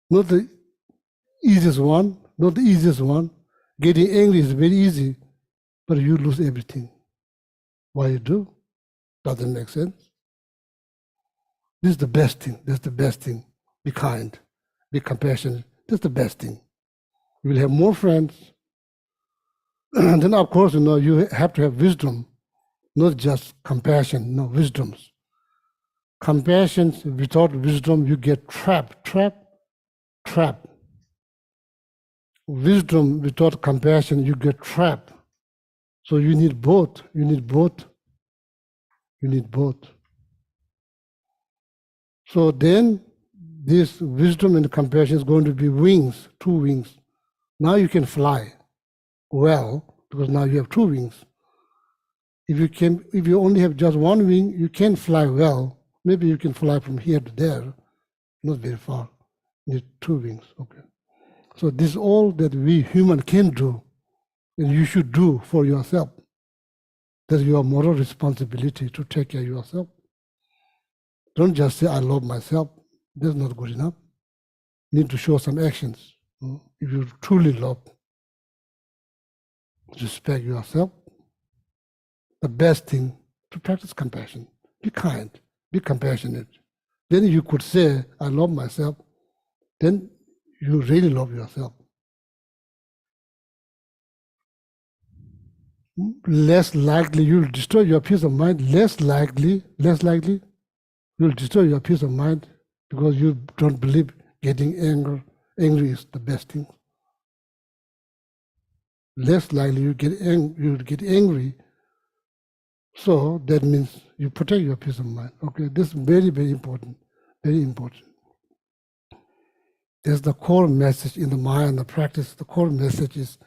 Not the easiest one. Not the easiest one. Getting angry is very easy, but you lose everything. Why you do? Doesn't make sense. This is the best thing. That's the best thing. Be kind. Be compassionate. That's the best thing. You will have more friends. And then, of course, you have to have wisdom, not just compassion, no, wisdoms. Compassion without wisdom, you get trapped. Wisdom without compassion, you get trapped. So you need both. You need both. So then this wisdom and compassion is going to be wings, 2 wings. Now you can fly well, because now you have 2 wings. If you only have just 1 wing, you can't fly well. Maybe you can fly from here to there, not very far. You need 2 wings. Okay. So this is all that we human can do. and you should do for yourself. That's your moral responsibility to take care of yourself. Don't just say, I love myself. That's not good enough. You need to show some actions. If you truly love, respect yourself, the best thing to practice compassion. Be kind, be compassionate. Then you could say, I love myself. Then you really love yourself. Less likely you'll destroy your peace of mind. Less likely you'll destroy your peace of mind because you don't believe getting angry is the best thing. Less likely you get angry. So that means you protect your peace of mind. Okay, this is very, very important. Very important. There's the core message in the Maya and the practice. The core message is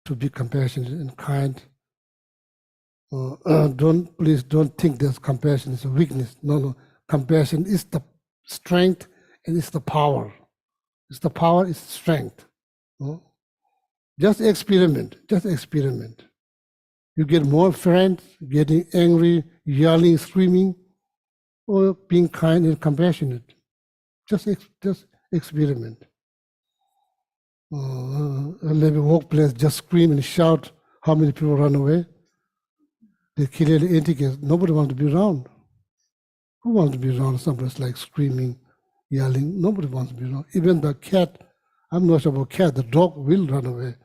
to be compassionate and kind. Please don't think that compassion is a weakness. No. Compassion is the strength and it's the power. It's the power, it's strength. Just experiment. You get more friends getting angry, yelling, screaming, or being kind and compassionate. Just experiment. Maybe workplace, just scream and shout. How many people run away? They clearly indicate nobody wants to be around. Who wants to be around someplace like screaming, yelling? Nobody wants to be around. Even the cat, I'm not sure about cat, the dog will run away,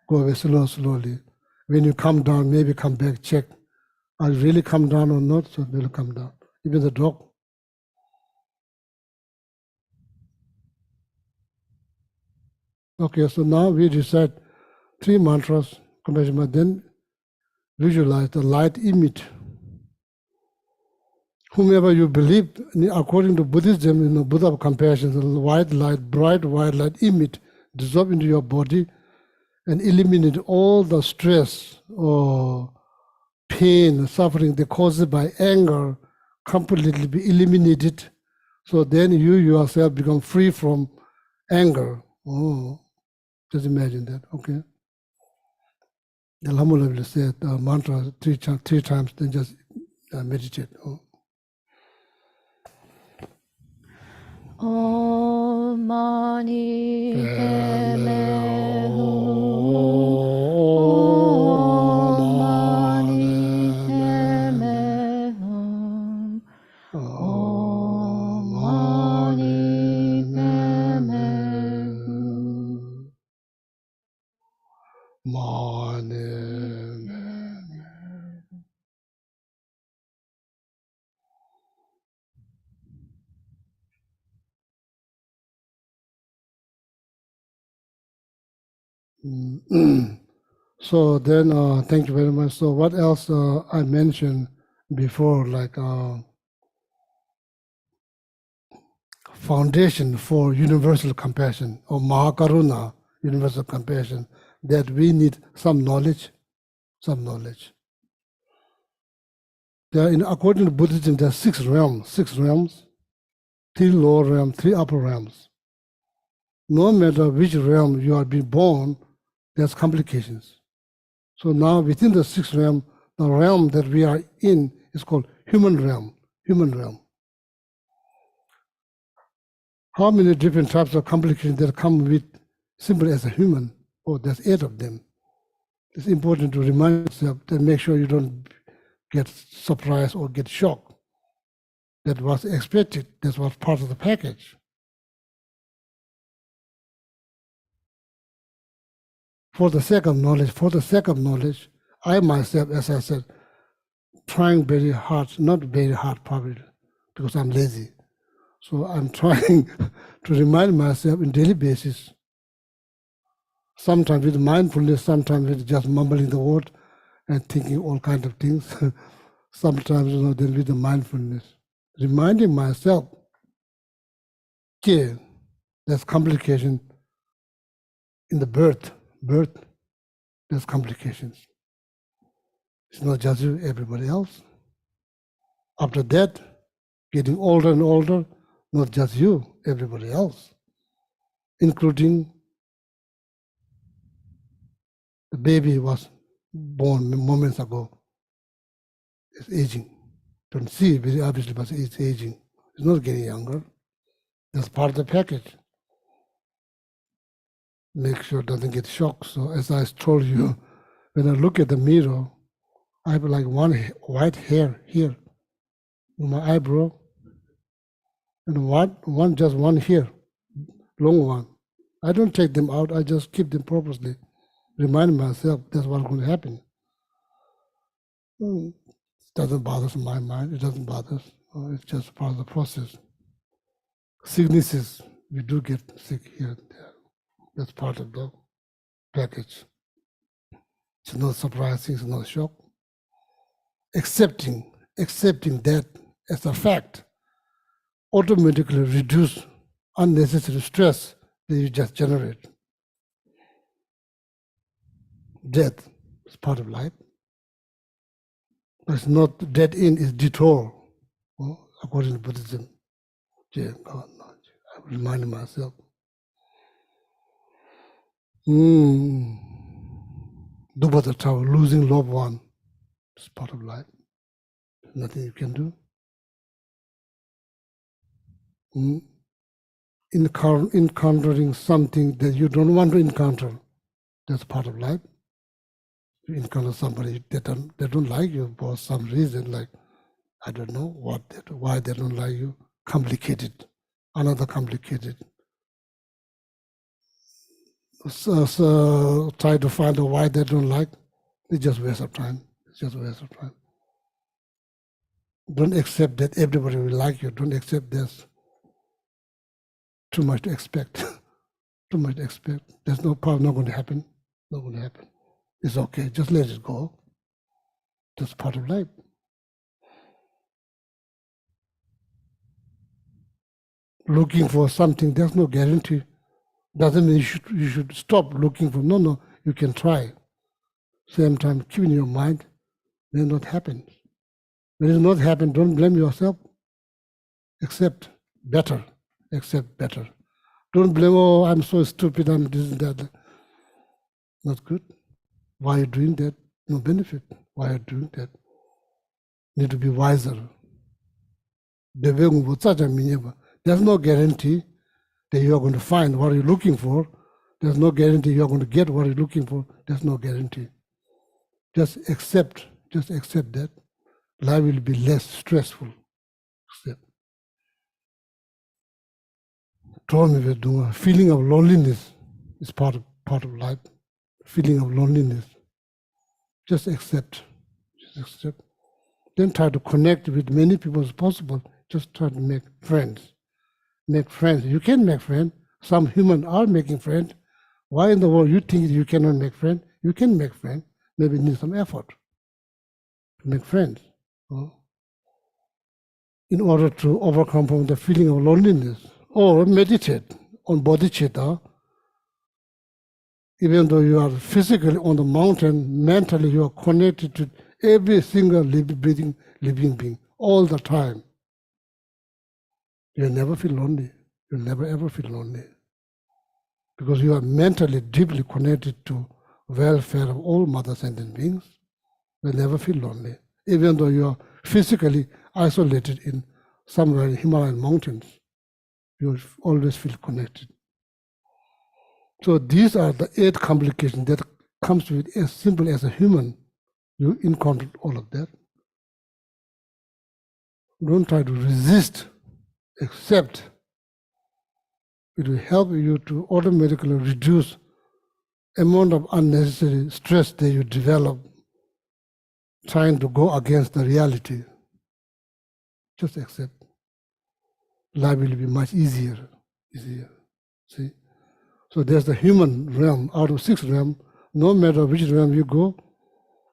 go away slowly. When you come down, maybe come back, check, are you really come down or not? So they'll come down. Even the dog. Okay, so now we recite 3 mantras, compassion, but then visualize the light image. Whomever you believe, according to Buddhism, Buddha of compassion, the white light, bright white light image dissolve into your body and eliminate all the stress or pain, suffering that caused by anger, completely be eliminated. So then you yourself become free from anger. Just imagine that, okay? Alhamdulillah will say the mantra 3 times, then just meditate. Om Mani Padme Hum. Om Mani Padme Hum. Om Mani Padme Hum. So then, thank you very much. So what else I mentioned before, like foundation for universal compassion or Mahakaruna, universal compassion, that we need some knowledge. There, according to Buddhism, there are 6 realms, 3 lower realms, 3 upper realms. No matter which realm you are being born, there's complications. So now within the 6th realm, the realm that we are in is called human realm. How many different types of complications that come with simply as a human? Oh, there's 8 of them. It's important to remind yourself to make sure you don't get surprised or get shocked. That was expected, that was part of the package. For the sake of knowledge, I myself, as I said, trying very hard, not very hard probably, because I'm lazy. So I'm trying to remind myself on daily basis, sometimes with mindfulness, sometimes with just mumbling the word and thinking all kinds of things. Sometimes, then with the mindfulness, reminding myself, okay, there's complication in the birth, there's complications. It's not just you, everybody else. After that, getting older and older, not just you, everybody else, including The baby was born moments ago. It's aging. Don't see very obviously, but it's aging. It's not getting younger. That's part of the package. Make sure it doesn't get shocked. So as I told you, when I look at the mirror, I have like one white hair here on my eyebrow, and just one here, long one. I don't take them out. I just keep them purposely. Remind myself that's what's going to happen. It doesn't bother my mind. It doesn't bother. It's just part of the process. Sicknesses, we do get sick here and there. That's part of the package. It's not surprising. It's not a shock. Accepting that as a fact automatically reduce unnecessary stress that you just generate. Death is part of life. But it's not dead end, is detour, according to Buddhism. I remind myself. Dubata Tower, losing loved one, is part of life. Nothing you can do. Encountering something that you don't want to encounter, that's part of life. You encounter somebody that don't like you for some reason, like, I don't know why they don't like you. Complicated, another complicated. So try to find out why they don't like. It's just waste of time. It's just waste of time. Don't accept that everybody will like you. Don't accept this. Too much to expect. Too much to expect. There's no problem. Not going to happen. Not going to happen. It's okay. Just let it go. That's part of life. Looking for something, there's no guarantee. Doesn't mean you should stop looking for. No, you can try. Same time, keep in your mind, may not happen. When it not happen, don't blame yourself. Accept better. Accept better. Don't blame, oh, I'm so stupid, I'm this and that. Not good. Why are you doing that? No benefit. Why are you doing that? Need to be wiser. There's no guarantee that you are going to find what you're looking for. There's no guarantee you're going to get what you're looking for. There's no guarantee. Just accept that. Life will be less stressful. Accept. Feeling of loneliness is part of life. Feeling of loneliness. Just accept. Then try to connect with many people as possible. Just try to make friends. Make friends. You can make friends. Some humans are making friends. Why in the world you think you cannot make friends? You can make friends. Maybe need some effort to make friends. In order to overcome from the feeling of loneliness. Or meditate on bodhicitta. Even though you are physically on the mountain, mentally you are connected to every single living being all the time. You'll never feel lonely. You'll never ever feel lonely. Because you are mentally deeply connected to welfare of all mother sentient beings. You'll never feel lonely. Even though you are physically isolated in somewhere in Himalayan mountains, you always feel connected. So these are the 8 complications that comes with as simple as a human. You encounter all of that. Don't try to resist, accept. It will help you to automatically reduce amount of unnecessary stress that you develop trying to go against the reality. Just accept. Life will be much easier. See? So there's the human realm. Out of 6 realms, no matter which realm you go,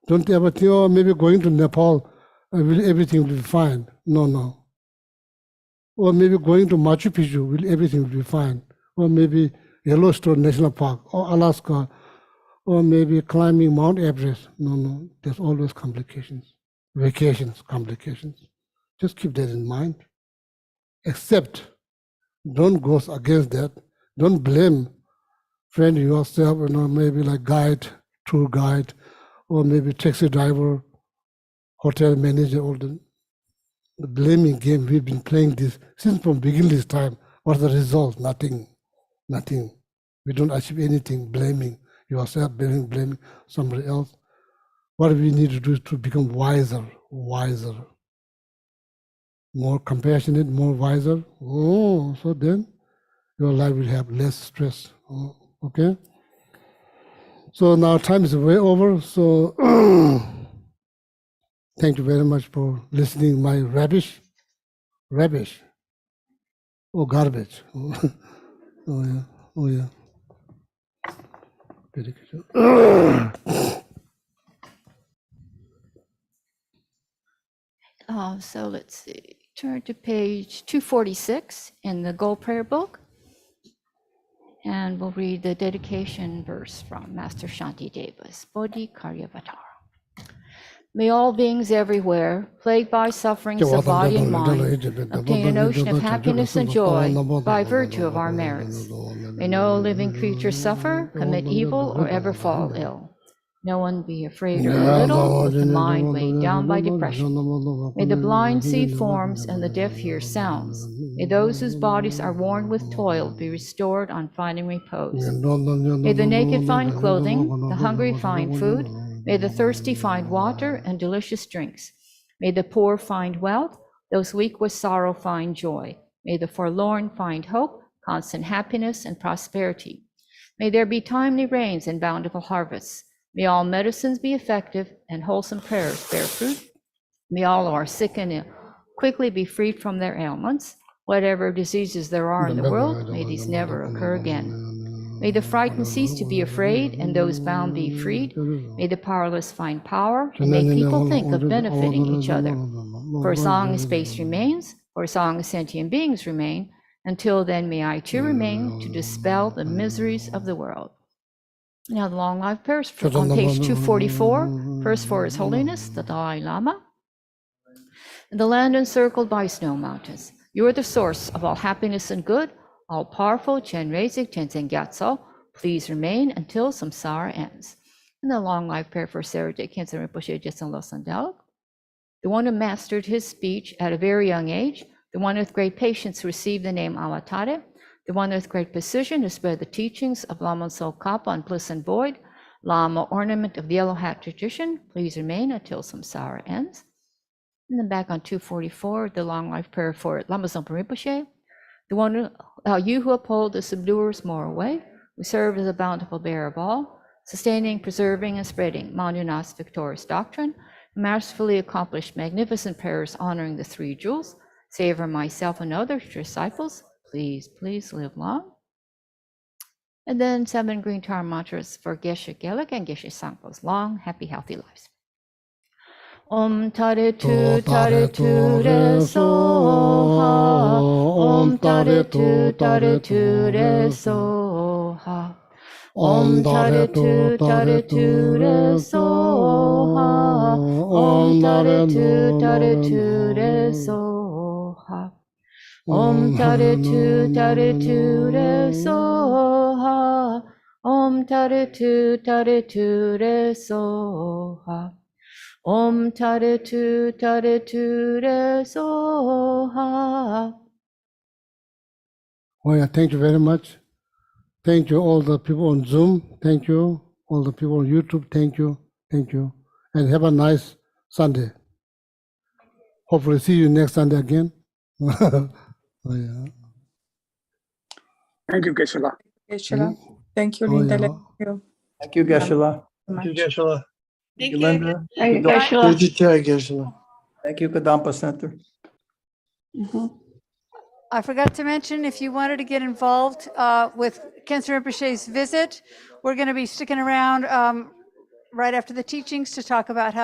don't ever think, oh, maybe going to Nepal, everything will be fine. No. Or maybe going to Machu Picchu, everything will be fine. Or maybe Yellowstone National Park, or Alaska, or maybe climbing Mount Everest. No. There's always complications. Vacations, complications. Just keep that in mind. Accept. Don't go against that. Don't blame. Friend yourself, maybe like guide tour guide, or maybe taxi driver, hotel manager, all the blaming game. We've been playing this since from beginning this time. What's the result? Nothing. We don't achieve anything. Blaming yourself, blaming somebody else. What we need to do is to become wiser, more compassionate, more wiser. Oh, so then your life will have less stress. Oh, okay. So now time is way over. So thank you very much for listening. My rubbish, oh garbage. Oh yeah. Very good. So let's see. Turn to page 246 in the Gold Prayer Book. And we'll read the dedication verse from Master Shanti Deva's Bodhi Karyavatara. May all beings everywhere, plagued by sufferings of body and mind, obtain an ocean of happiness and joy by virtue of our merits. May no living creature suffer, commit evil, or ever fall ill. No one be afraid or belittled with the mind weighed down by depression. May the blind see forms and the deaf hear sounds. May those whose bodies are worn with toil be restored on finding repose. May the naked find clothing, the hungry find food. May the thirsty find water and delicious drinks. May the poor find wealth, those weak with sorrow find joy. May the forlorn find hope, constant happiness, and prosperity. May there be timely rains and bountiful harvests. May all medicines be effective and wholesome prayers bear fruit. May all who are sick and ill quickly be freed from their ailments. Whatever diseases there are in the world, may these never occur again. May the frightened cease to be afraid and those bound be freed. May the powerless find power and may people think of benefiting each other. For as long as space remains, for as long as sentient beings remain, until then may I too remain to dispel the miseries of the world. Now the long life prayers on page 244, first for His Holiness, the Dalai Lama. In the land encircled by snow mountains, you are the source of all happiness and good, all-powerful Chenrezig Tenzin Gyatso, please remain until samsara ends. And the long life prayer for Sarah J. Khyentse Rinpoche Jetsun Losang Dalek, the one who mastered his speech at a very young age, the one with great patience who received the name Avatare, the one with great precision who spread the teachings of Lama Tsongkhapa on bliss and void, Lama ornament of the yellow hat tradition, please remain until samsara ends. And then back on 244, the long life prayer for Lama Tsongpa Rinpoche, the one you who uphold the subduer's moral way, who serve as a bountiful bearer of all, sustaining, preserving, and spreading Manjunath's victorious doctrine, masterfully accomplished magnificent prayers honoring the three jewels, savor myself and others, disciples, please live long. And then 7 green tar mantras for Geshe Gelek and Geshe Sangpo's long, happy, healthy lives. Om Tare Tu Re So Ha. Om Tare Tu Re So Ha. Om Tare Tu Re So Ha. Om Tare Tu Re So Ha. Om Tare Tu Re So Ha. Om Tare Tu Re So Ha. Om Tare Tu Re So Ha. Oh yeah, thank you very much. Thank you all the people on Zoom. Thank you. All the people on YouTube. Thank you. And have a nice Sunday. Hopefully see you next Sunday again. Oh, yeah. Thank you, Geshe-la. Geshe-la. Thank you, Oh, Linda. yeah. Thank you. Thank you, Geshe-la. Thank you, Geshe-la. Thank you, Linda. Thank you, Geshe-la. Thank you, Kadampa Center. I forgot to mention, if you wanted to get involved with Khyentse Rinpoche's visit, we're going to be sticking around right after the teachings to talk about how